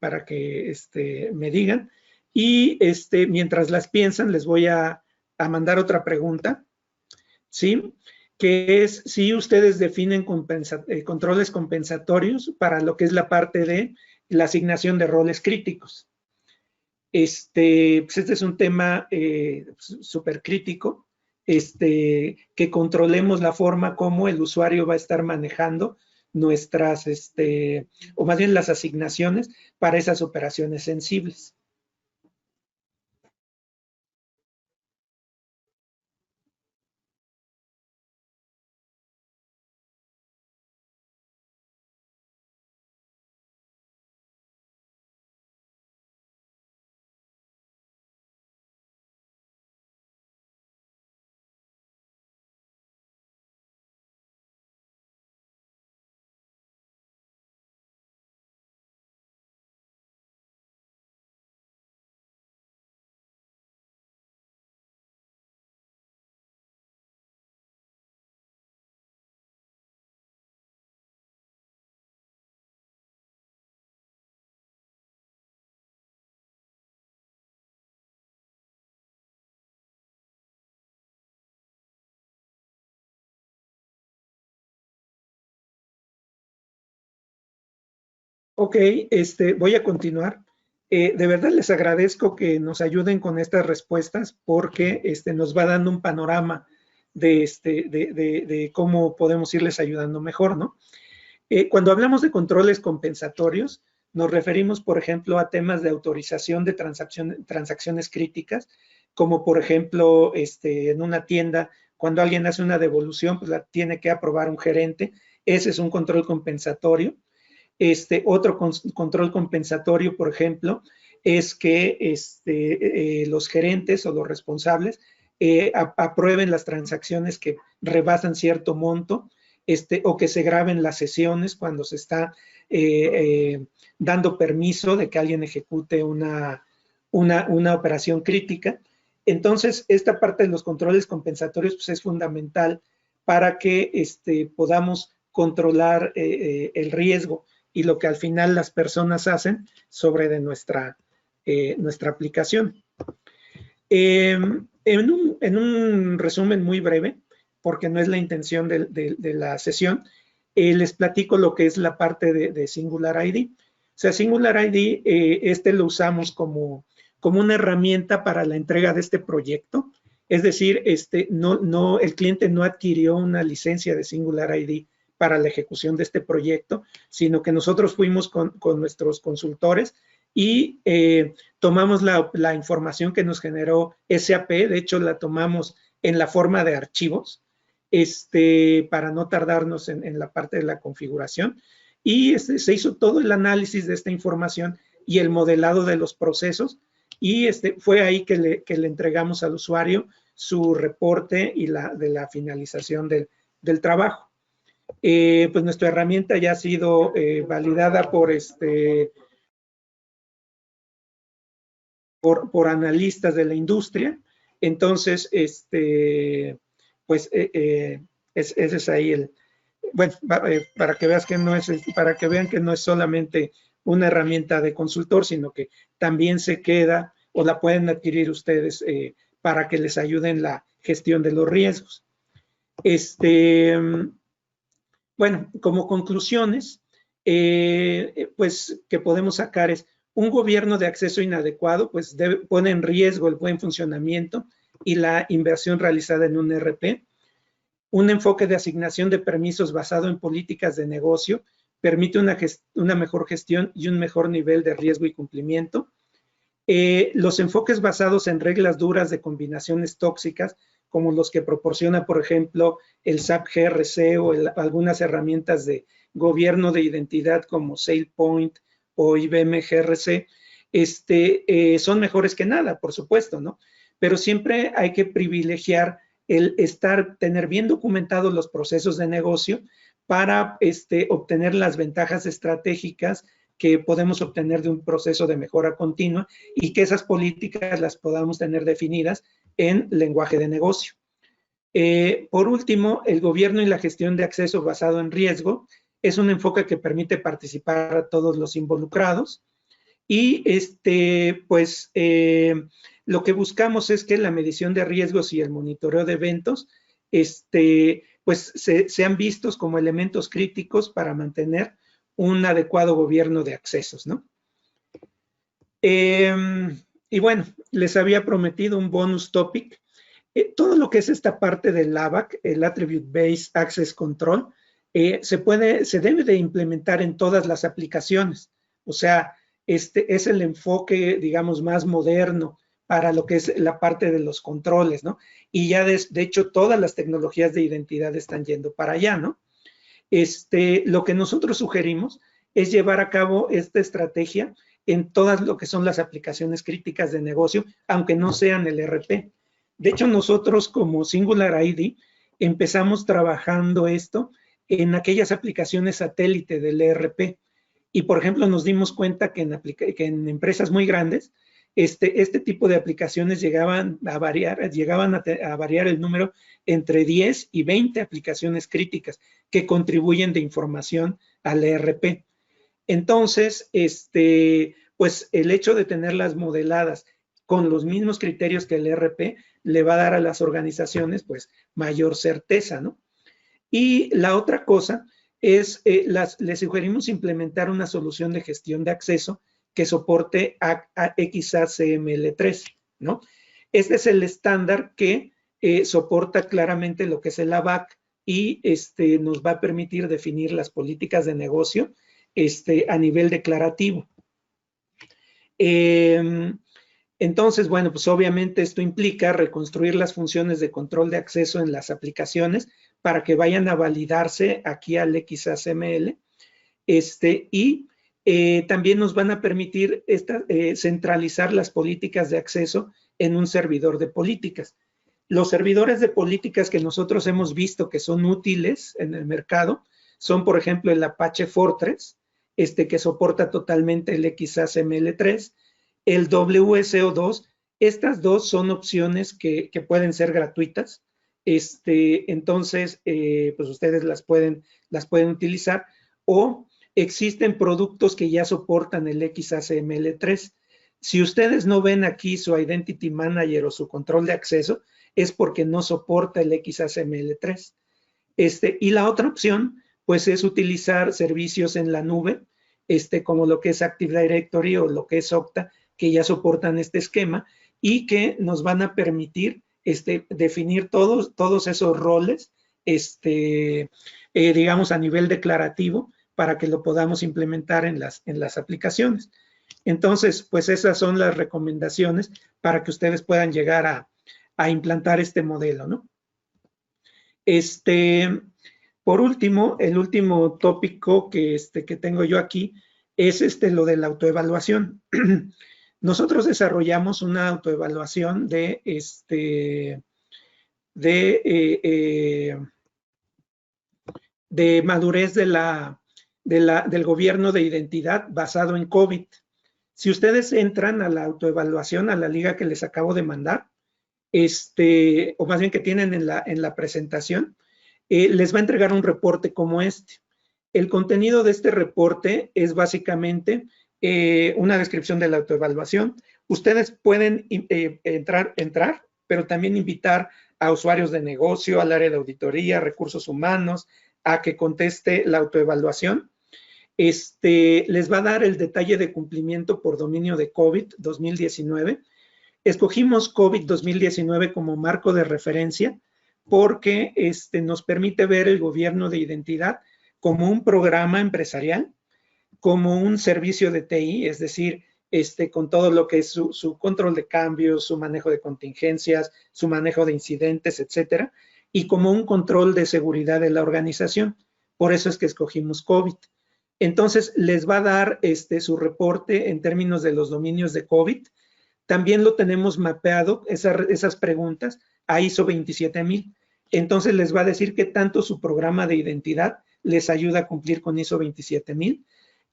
A: me digan. Y mientras las piensan, les voy a mandar otra pregunta, ¿sí? Que es si ustedes definen controles compensatorios para lo que es la parte de la asignación de roles críticos. Pues este es un tema súper crítico, que controlemos la forma como el usuario va a estar manejando nuestras, o más bien las asignaciones para esas operaciones sensibles. Ok, voy a continuar. De verdad les agradezco que nos ayuden con estas respuestas porque nos va dando un panorama de cómo podemos irles ayudando mejor, ¿no? Cuando hablamos de controles compensatorios, nos referimos, por ejemplo, a temas de autorización de transacciones críticas, como por ejemplo, en una tienda, cuando alguien hace una devolución, pues la tiene que aprobar un gerente. Ese es un control compensatorio. Otro control compensatorio, por ejemplo, es que los gerentes o los responsables aprueben las transacciones que rebasan cierto monto, o que se graben las sesiones cuando se está dando permiso de que alguien ejecute una operación crítica. Entonces, esta parte de los controles compensatorios pues, es fundamental para que podamos controlar el riesgo y lo que al final las personas hacen sobre de nuestra aplicación. En un resumen muy breve, porque no es la intención de la sesión, les platico lo que es la parte de Singular ID. O sea, Singular ID, lo usamos como una herramienta para la entrega de este proyecto. Es decir, el cliente no adquirió una licencia de Singular ID para la ejecución de este proyecto, sino que nosotros fuimos con nuestros consultores y tomamos la información que nos generó SAP, de hecho la tomamos en la forma de archivos, para no tardarnos en la parte de la configuración. Y se hizo todo el análisis de esta información y el modelado de los procesos, y fue ahí que le entregamos al usuario su reporte y de la finalización del trabajo. Pues nuestra herramienta ya ha sido validada por analistas de la industria. Entonces, pues ese es ahí bueno, para que veas que no es, para que vean que no es solamente una herramienta de consultor, sino que también se queda o la pueden adquirir ustedes para que les ayude en la gestión de los riesgos. Bueno, como conclusiones, pues que podemos sacar es un gobierno de acceso inadecuado, pues pone en riesgo el buen funcionamiento y la inversión realizada en un ERP. Un enfoque de asignación de permisos basado en políticas de negocio permite una mejor gestión y un mejor nivel de riesgo y cumplimiento. Los enfoques basados en reglas duras de combinaciones tóxicas, como los que proporciona, por ejemplo, el SAP GRC o algunas herramientas de gobierno de identidad como SailPoint o IBM GRC, son mejores que nada, por supuesto, ¿no? Pero siempre hay que privilegiar el tener bien documentados los procesos de negocio para obtener las ventajas estratégicas que podemos obtener de un proceso de mejora continua, y que esas políticas las podamos tener definidas en lenguaje de negocio. Por último, el gobierno y la gestión de acceso basado en riesgo es un enfoque que permite participar a todos los involucrados, y pues lo que buscamos es que la medición de riesgos y el monitoreo de eventos pues sean vistos como elementos críticos para mantener un adecuado gobierno de accesos, ¿no? Y bueno, les había prometido un bonus topic. Todo lo que es esta parte del ABAC, el Attribute Based Access Control, se debe de implementar en todas las aplicaciones. O sea, es el enfoque, digamos, más moderno para lo que es la parte de los controles, ¿no? Y ya de hecho todas las tecnologías de identidad están yendo para allá, ¿no? Lo que nosotros sugerimos es llevar a cabo esta estrategia en todas lo que son las aplicaciones críticas de negocio, aunque no sean el ERP. De hecho, nosotros como Singular ID empezamos trabajando esto en aquellas aplicaciones satélite del ERP. Y, por ejemplo, nos dimos cuenta que en empresas muy grandes, este tipo de aplicaciones llegaban a variar el número entre 10 y 20 aplicaciones críticas que contribuyen de información al ERP. Entonces, pues el hecho de tenerlas modeladas con los mismos criterios que el ERP le va a dar a las organizaciones pues mayor certeza, ¿no? Y la otra cosa es, les sugerimos implementar una solución de gestión de acceso que soporte a XACML3, ¿no? Este es el estándar que soporta claramente lo que es el ABAC, y nos va a permitir definir las políticas de negocio a nivel declarativo. Entonces, bueno, pues obviamente esto implica reconstruir las funciones de control de acceso en las aplicaciones para que vayan a validarse aquí al XACML, y también nos van a permitir centralizar las políticas de acceso en un servidor de políticas. Los servidores de políticas que nosotros hemos visto que son útiles en el mercado son, por ejemplo, el Apache Fortress, que soporta totalmente el XACML3, el WSO2. Estas dos son opciones que pueden ser gratuitas. Entonces, pues ustedes las pueden utilizar, o existen productos que ya soportan el XACML3. Si ustedes no ven aquí su Identity Manager o su control de acceso, es porque no soporta el XACML3. Y la otra opción, pues, es utilizar servicios en la nube, como lo que es Active Directory o lo que es Okta, que ya soportan este esquema y que nos van a permitir definir todos esos roles, digamos, a nivel declarativo, para que lo podamos implementar en las aplicaciones. Entonces, pues esas son las recomendaciones para que ustedes puedan llegar a implantar este modelo, ¿no? Por último, el último tópico que tengo yo aquí es lo de la autoevaluación. Nosotros desarrollamos una autoevaluación de madurez del gobierno de identidad basado en COVID. Si ustedes entran a la autoevaluación, a la liga que les acabo de mandar, o más bien que tienen en la presentación, les va a entregar un reporte como este. El contenido de este reporte es básicamente una descripción de la autoevaluación. Ustedes pueden entrar, pero también invitar a usuarios de negocio, al área de auditoría, recursos humanos, a que conteste la autoevaluación. Les va a dar el detalle de cumplimiento por dominio de COVID 2019. Escogimos COVID 2019 como marco de referencia porque nos permite ver el gobierno de identidad como un programa empresarial, como un servicio de TI, es decir, con todo lo que es su control de cambios, su manejo de contingencias, su manejo de incidentes, etcétera, y como un control de seguridad de la organización. Por eso es que escogimos COVID. Entonces, les va a dar su reporte en términos de los dominios de COVID. También lo tenemos mapeado, esas preguntas, a ISO 27000. Entonces, les va a decir qué tanto su programa de identidad les ayuda a cumplir con ISO 27000.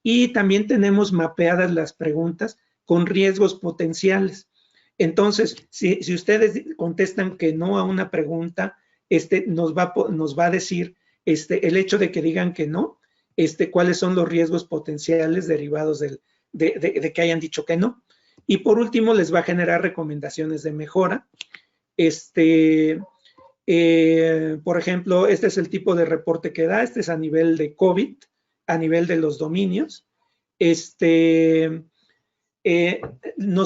A: Y también tenemos mapeadas las preguntas con riesgos potenciales. Entonces, si ustedes contestan que no a una pregunta, nos va a decir el hecho de que digan que no, cuáles son los riesgos potenciales derivados de que hayan dicho que no. Y por último, les va a generar recomendaciones de mejora. Por ejemplo, este es el tipo de reporte que da. Este es a nivel de COVID, a nivel de los dominios. Nos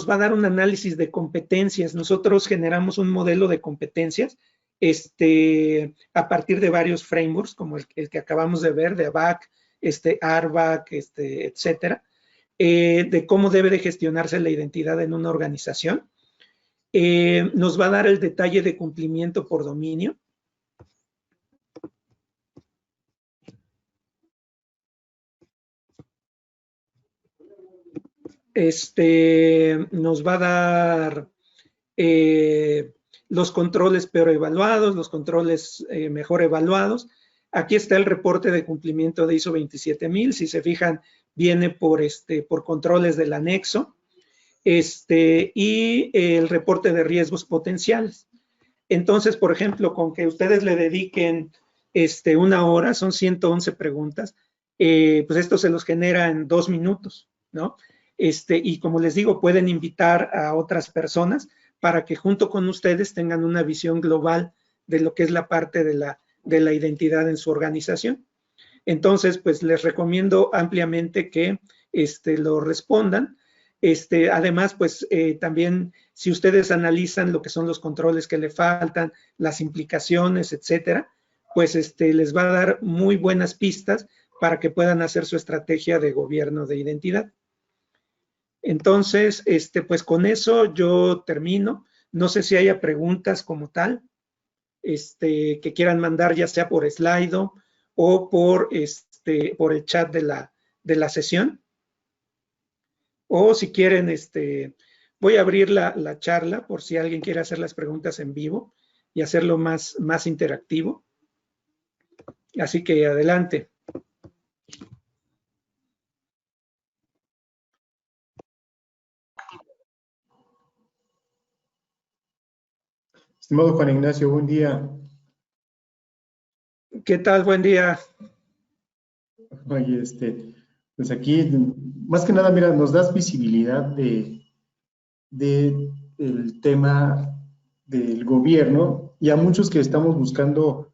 A: va a dar un análisis de competencias. Nosotros generamos un modelo de competencias a partir de varios frameworks, como el que acabamos de ver, de ABAC, ARBAC, etcétera, de cómo debe de gestionarse la identidad en una organización. Nos va a dar el detalle de cumplimiento por dominio. Nos va a dar los controles peor evaluados, los controles mejor evaluados. Aquí está el reporte de cumplimiento de ISO 27000. Si se fijan, viene por controles del anexo. Y el reporte de riesgos potenciales. Entonces, por ejemplo, con que ustedes le dediquen 1 hora, son 111 preguntas, pues esto se los genera en 2 minutos, ¿no? Y como les digo, pueden invitar a otras personas para que junto con ustedes tengan una visión global de lo que es la parte de la identidad en su organización. Entonces, pues les recomiendo ampliamente que lo respondan. Además, pues también si ustedes analizan lo que son los controles que le faltan, las implicaciones, etcétera, pues les va a dar muy buenas pistas para que puedan hacer su estrategia de gobierno de identidad. Entonces, pues con eso yo termino. No sé si haya preguntas como tal, que quieran mandar ya sea por Slido o por el chat de la sesión. O si quieren, voy a abrir la charla por si alguien quiere hacer las preguntas en vivo y hacerlo más interactivo. Así que adelante.
B: Estimado Juan Ignacio, buen día.
A: ¿Qué tal? Buen día.
B: Oye, pues aquí, más que nada, mira, nos das visibilidad del tema del gobierno y a muchos que estamos buscando,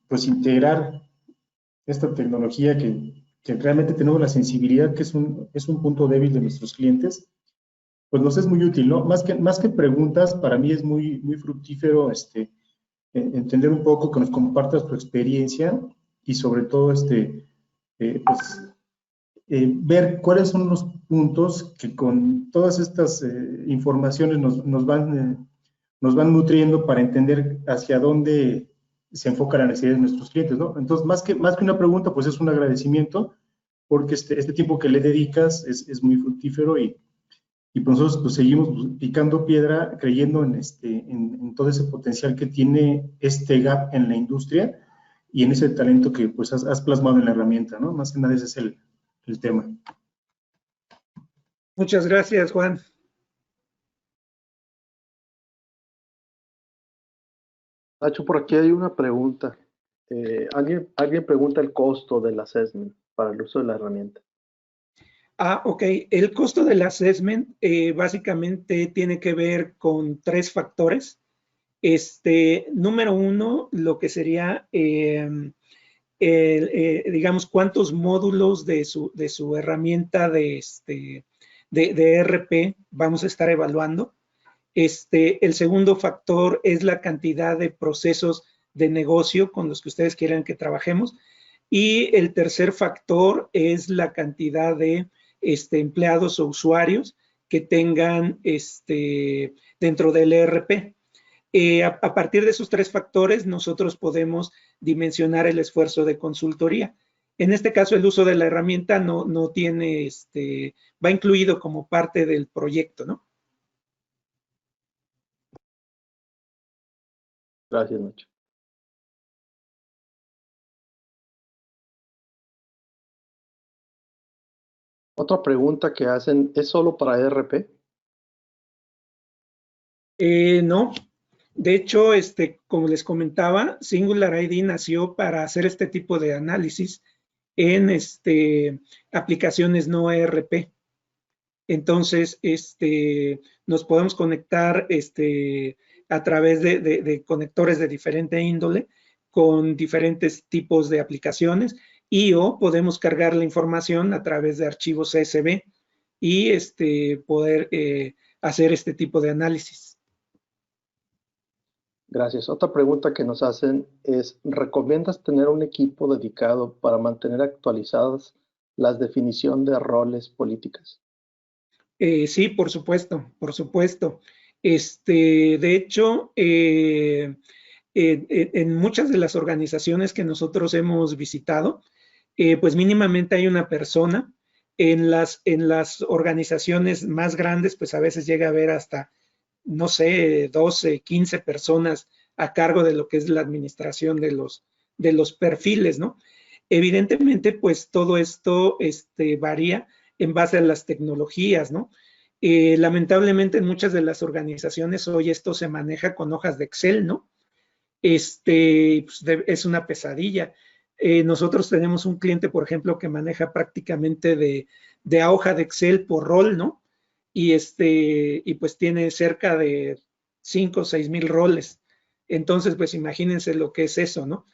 B: pues, integrar esta tecnología que realmente tenemos la sensibilidad, que es un punto débil de nuestros clientes, pues nos es muy útil, ¿no? Más que preguntas, para mí es muy fructífero entender un poco, que nos compartas tu experiencia y sobre todo ver cuáles son los puntos que con todas estas informaciones nos van nutriendo para entender hacia dónde se enfoca en las necesidades de nuestros clientes, ¿no? Entonces, más que una pregunta, pues es un agradecimiento, porque este tiempo que le dedicas es muy fructífero y pues nosotros pues, seguimos picando piedra, creyendo en todo ese potencial que tiene este gap en la industria y en ese talento que pues has plasmado en la herramienta, ¿no? Más que nada ese es el tema.
A: Muchas gracias, Juan.
C: Nacho, por aquí hay una pregunta. Alguien pregunta el costo del assessment para el uso de la herramienta.
A: Ok. El costo del assessment básicamente tiene que ver con 3 factores. Número 1, lo que sería, digamos, cuántos módulos de su herramienta de ERP vamos a estar evaluando. El segundo factor es la cantidad de procesos de negocio con los que ustedes quieran que trabajemos. Y el tercer factor es la cantidad de empleados o usuarios que tengan dentro del ERP. A partir de esos 3 factores, nosotros podemos dimensionar el esfuerzo de consultoría. En este caso, el uso de la herramienta no tiene, va incluido como parte del proyecto, ¿no?
C: Gracias, Nacho. Otra pregunta que hacen, ¿es solo para ERP?
A: No. De hecho, como les comentaba, Singular ID nació para hacer este tipo de análisis en aplicaciones no ERP. Entonces, nos podemos conectar a través de conectores de diferente índole con diferentes tipos de aplicaciones o podemos cargar la información a través de archivos CSV y poder hacer este tipo de análisis.
C: Gracias. Otra pregunta que nos hacen es, ¿recomiendas tener un equipo dedicado para mantener actualizadas las definiciones de roles políticas?
A: Sí, por supuesto, por supuesto. De hecho, en muchas de las organizaciones que nosotros hemos visitado, pues mínimamente hay una persona. En las organizaciones más grandes, pues a veces llega a haber hasta, no sé, 12, 15 personas a cargo de lo que es la administración de los perfiles, ¿no? Evidentemente, pues todo esto varía en base a las tecnologías, ¿no? Lamentablemente en muchas de las organizaciones hoy esto se maneja con hojas de Excel, ¿no? Pues es una pesadilla. Nosotros tenemos un cliente, por ejemplo, que maneja prácticamente de hoja de Excel por rol, ¿no? Y pues tiene cerca de 5 o 6 mil roles. Entonces, pues imagínense lo que es eso, ¿no?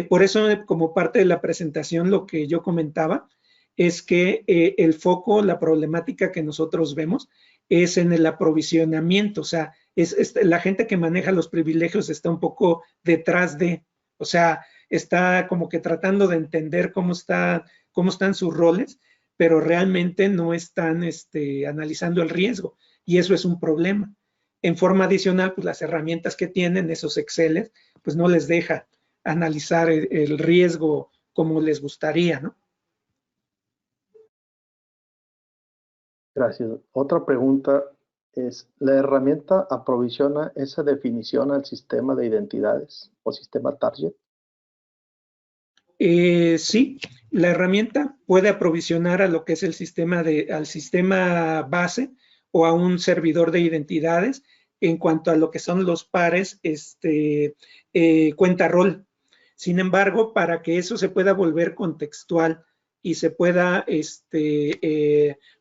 A: Por eso, como parte de la presentación, lo que yo comentaba es que el foco, la problemática que nosotros vemos es en el aprovisionamiento, o sea, la gente que maneja los privilegios está un poco detrás de, o sea, está como que tratando de entender cómo están sus roles, pero realmente no están analizando el riesgo, y eso es un problema. En forma adicional, pues las herramientas que tienen, esos Exceles, pues no les deja analizar el riesgo como les gustaría, ¿no?
C: Gracias. Otra pregunta es, ¿la herramienta aprovisiona esa definición al sistema de identidades o sistema target?
A: Sí, la herramienta puede aprovisionar a lo que es al sistema base o a un servidor de identidades en cuanto a lo que son los pares cuenta rol. Sin embargo, para que eso se pueda volver contextual y se pueda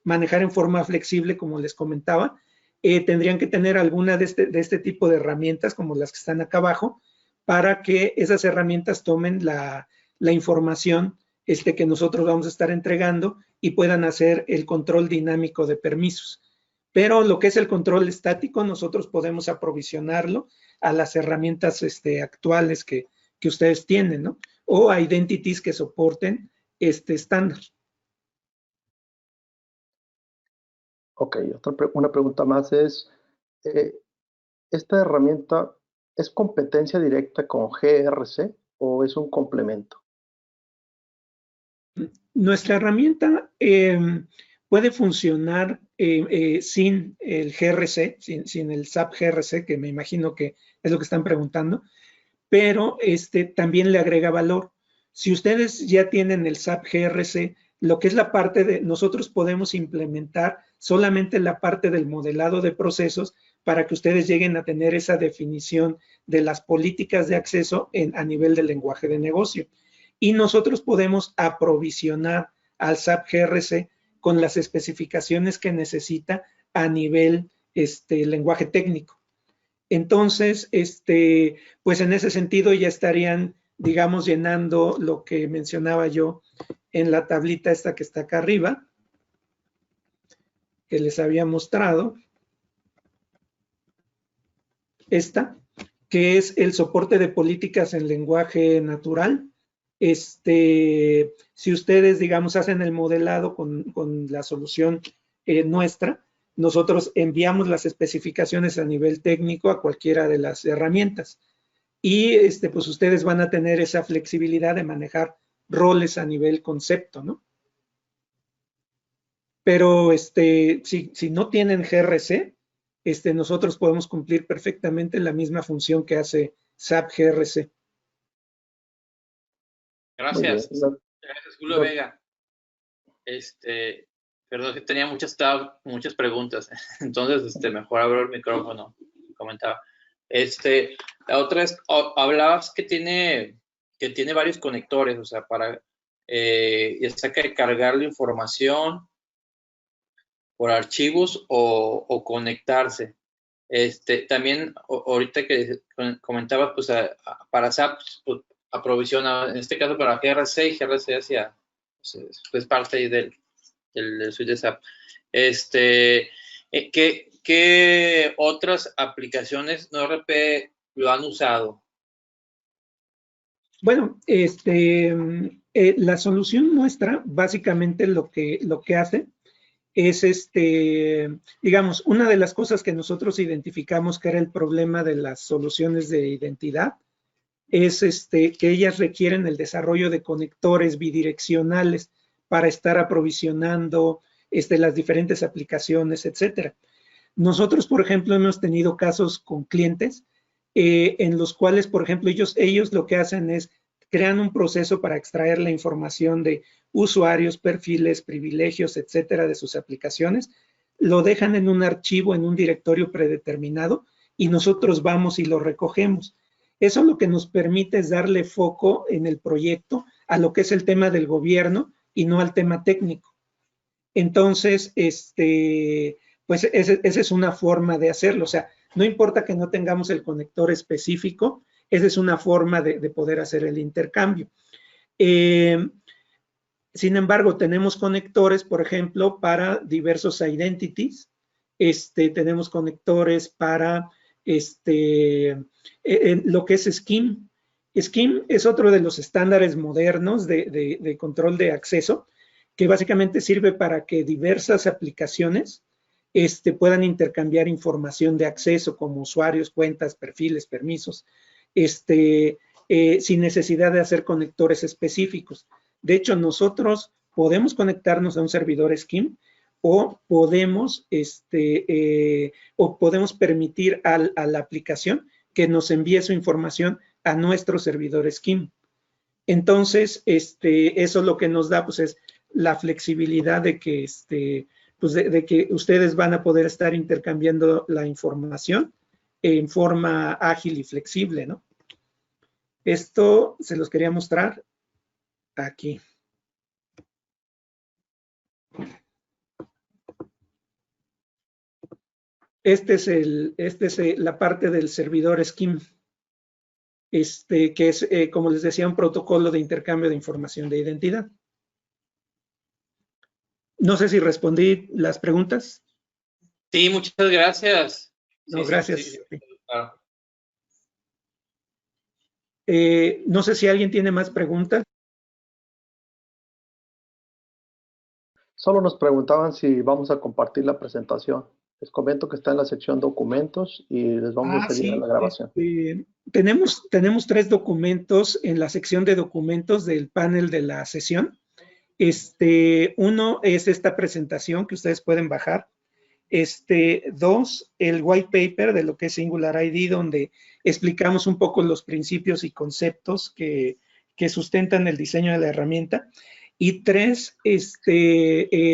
A: manejar en forma flexible, como les comentaba, tendrían que tener alguna de este tipo de herramientas, como las que están acá abajo, para que esas herramientas tomen la información que nosotros vamos a estar entregando y puedan hacer el control dinámico de permisos. Pero lo que es el control estático, nosotros podemos aprovisionarlo a las herramientas actuales que ustedes tienen, ¿no? O a identities que soporten estándar.
C: Ok, una pregunta más es, ¿esta herramienta ¿Es competencia directa con GRC o es un complemento?
A: Nuestra herramienta puede funcionar sin el GRC, sin el SAP GRC, que me imagino que es lo que están preguntando, pero también le agrega valor. Si ustedes ya tienen el SAP GRC, lo que es la parte de, nosotros podemos implementar solamente la parte del modelado de procesos para que ustedes lleguen a tener esa definición de las políticas de acceso a nivel del lenguaje de negocio. Y nosotros podemos aprovisionar al SAP GRC con las especificaciones que necesita a nivel lenguaje técnico. Entonces, pues en ese sentido ya estarían, digamos, llenando lo que mencionaba yo en la tablita esta que está acá arriba, que les había mostrado, esta, que es el soporte de políticas en lenguaje natural. Si ustedes, digamos, hacen el modelado con la solución nuestra, nosotros enviamos las especificaciones a nivel técnico a cualquiera de las herramientas. Y pues ustedes van a tener esa flexibilidad de manejar roles a nivel concepto, ¿no? Pero si no tienen GRC, nosotros podemos cumplir perfectamente la misma función que hace SAP GRC.
D: Gracias. Gracias, Julio Vega. Perdón, que tenía muchas preguntas, entonces mejor abro el micrófono, comentaba. La otra es, hablabas que tiene varios conectores, o sea, para ya sea que cargar la información por archivos o conectarse. También ahorita que comentabas, pues para SAP pues, aprovisiona, en este caso para GRC, y GRC hacia, pues, es parte del suite de SAP. ¿Qué otras aplicaciones no RP lo han usado?
A: Bueno, la solución nuestra, básicamente lo que hace es digamos, una de las cosas que nosotros identificamos que era el problema de las soluciones de identidad, es que ellas requieren el desarrollo de conectores bidireccionales para estar aprovisionando las diferentes aplicaciones, etcétera. Nosotros, por ejemplo, hemos tenido casos con clientes en los cuales, por ejemplo, ellos lo que hacen es crean un proceso para extraer la información de usuarios, perfiles, privilegios, etcétera, de sus aplicaciones, lo dejan en un archivo, en un directorio predeterminado, y nosotros vamos y lo recogemos. Eso lo que nos permite es darle foco en el proyecto a lo que es el tema del gobierno y no al tema técnico. Entonces, pues esa es una forma de hacerlo. O sea, no importa que no tengamos el conector específico, esa es una forma de poder hacer el intercambio. Sin embargo, tenemos conectores, por ejemplo, para diversos identities. Tenemos conectores para lo que es SCIM. SCIM es otro de los estándares modernos de control de acceso, que básicamente sirve para que diversas aplicaciones puedan intercambiar información de acceso como usuarios, cuentas, perfiles, permisos, sin necesidad de hacer conectores específicos. De hecho, nosotros podemos conectarnos a un servidor SCIM o podemos permitir a la aplicación que nos envíe su información a nuestro servidor SCIM. Entonces, eso lo que nos da pues, es la flexibilidad de que, pues de que ustedes van a poder estar intercambiando la información en forma ágil y flexible, ¿no? Esto se los quería mostrar aquí. Esta es la parte del servidor SCIM, que es, como les decía, un protocolo de intercambio de información de identidad. No sé si respondí las preguntas.
D: Sí, muchas gracias.
A: No,
D: sí,
A: gracias.
D: Sí. Claro.
A: No sé si alguien tiene más preguntas.
C: Solo nos preguntaban si vamos a compartir la presentación. Les comento que está en la sección documentos y les vamos a seguir a la grabación.
A: Tenemos 3 documentos en la sección de documentos del panel de la sesión. Uno es esta presentación que ustedes pueden bajar. 2, el white paper de lo que es Singular ID, donde explicamos un poco los principios y conceptos que sustentan el diseño de la herramienta. Y 3,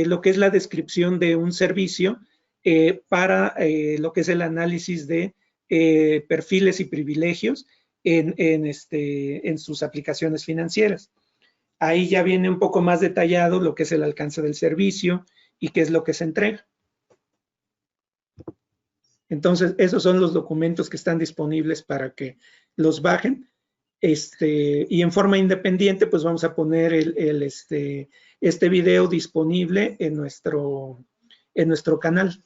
A: lo que es la descripción de un servicio para lo que es el análisis de perfiles y privilegios en sus aplicaciones financieras. Ahí ya viene un poco más detallado lo que es el alcance del servicio y qué es lo que se entrega. Entonces, esos son los documentos que están disponibles para que los bajen. Y en forma independiente, pues vamos a poner este video disponible en nuestro canal.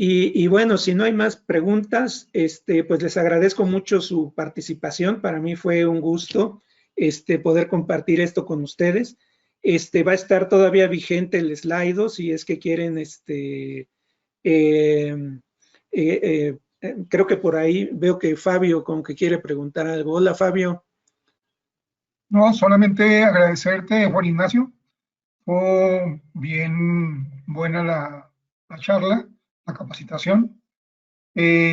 A: Y bueno, si no hay más preguntas, pues les agradezco mucho su participación. Para mí fue un gusto poder compartir esto con ustedes. Va a estar todavía vigente el Slido, si es que quieren, creo que por ahí veo que Fabio como que quiere preguntar algo. Hola, Fabio.
E: No, solamente agradecerte, Juan Ignacio. Fue bien buena la charla, la capacitación.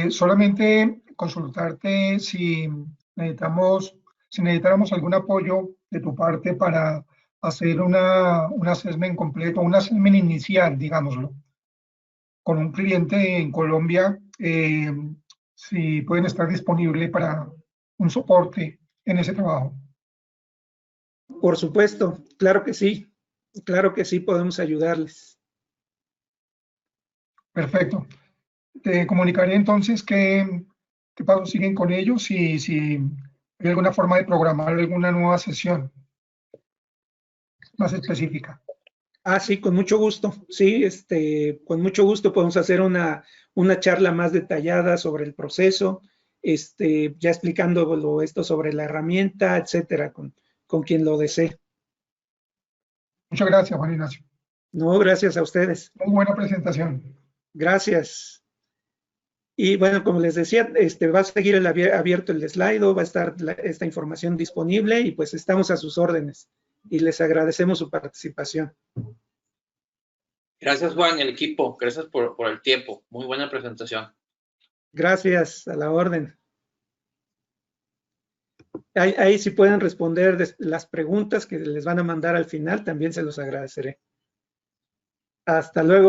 E: Solamente consultarte si necesitáramos algún apoyo de tu parte para hacer un assessment completo, un assessment inicial, digámoslo, con un cliente en Colombia, si pueden estar disponibles para un soporte en ese trabajo.
A: Por supuesto, claro que sí podemos ayudarles.
E: Perfecto. Te comunicaré entonces qué pasos siguen con ellos, si hay alguna forma de programar alguna nueva sesión más específica.
A: Sí, con mucho gusto. Sí, con mucho gusto podemos hacer una charla más detallada sobre el proceso, ya explicando esto sobre la herramienta, etcétera, con quien lo desee.
E: Muchas gracias, Juan Ignacio.
A: No, gracias a ustedes.
E: Muy buena presentación.
A: Gracias. Y bueno, como les decía, va a seguir abierto el Slido, va a estar esta información disponible y pues estamos a sus órdenes y les agradecemos su participación.
D: Gracias, Juan, y el equipo. Gracias por el tiempo. Muy buena presentación.
A: Gracias, a la orden. Ahí si pueden responder las preguntas que les van a mandar al final, también se los agradeceré. Hasta luego.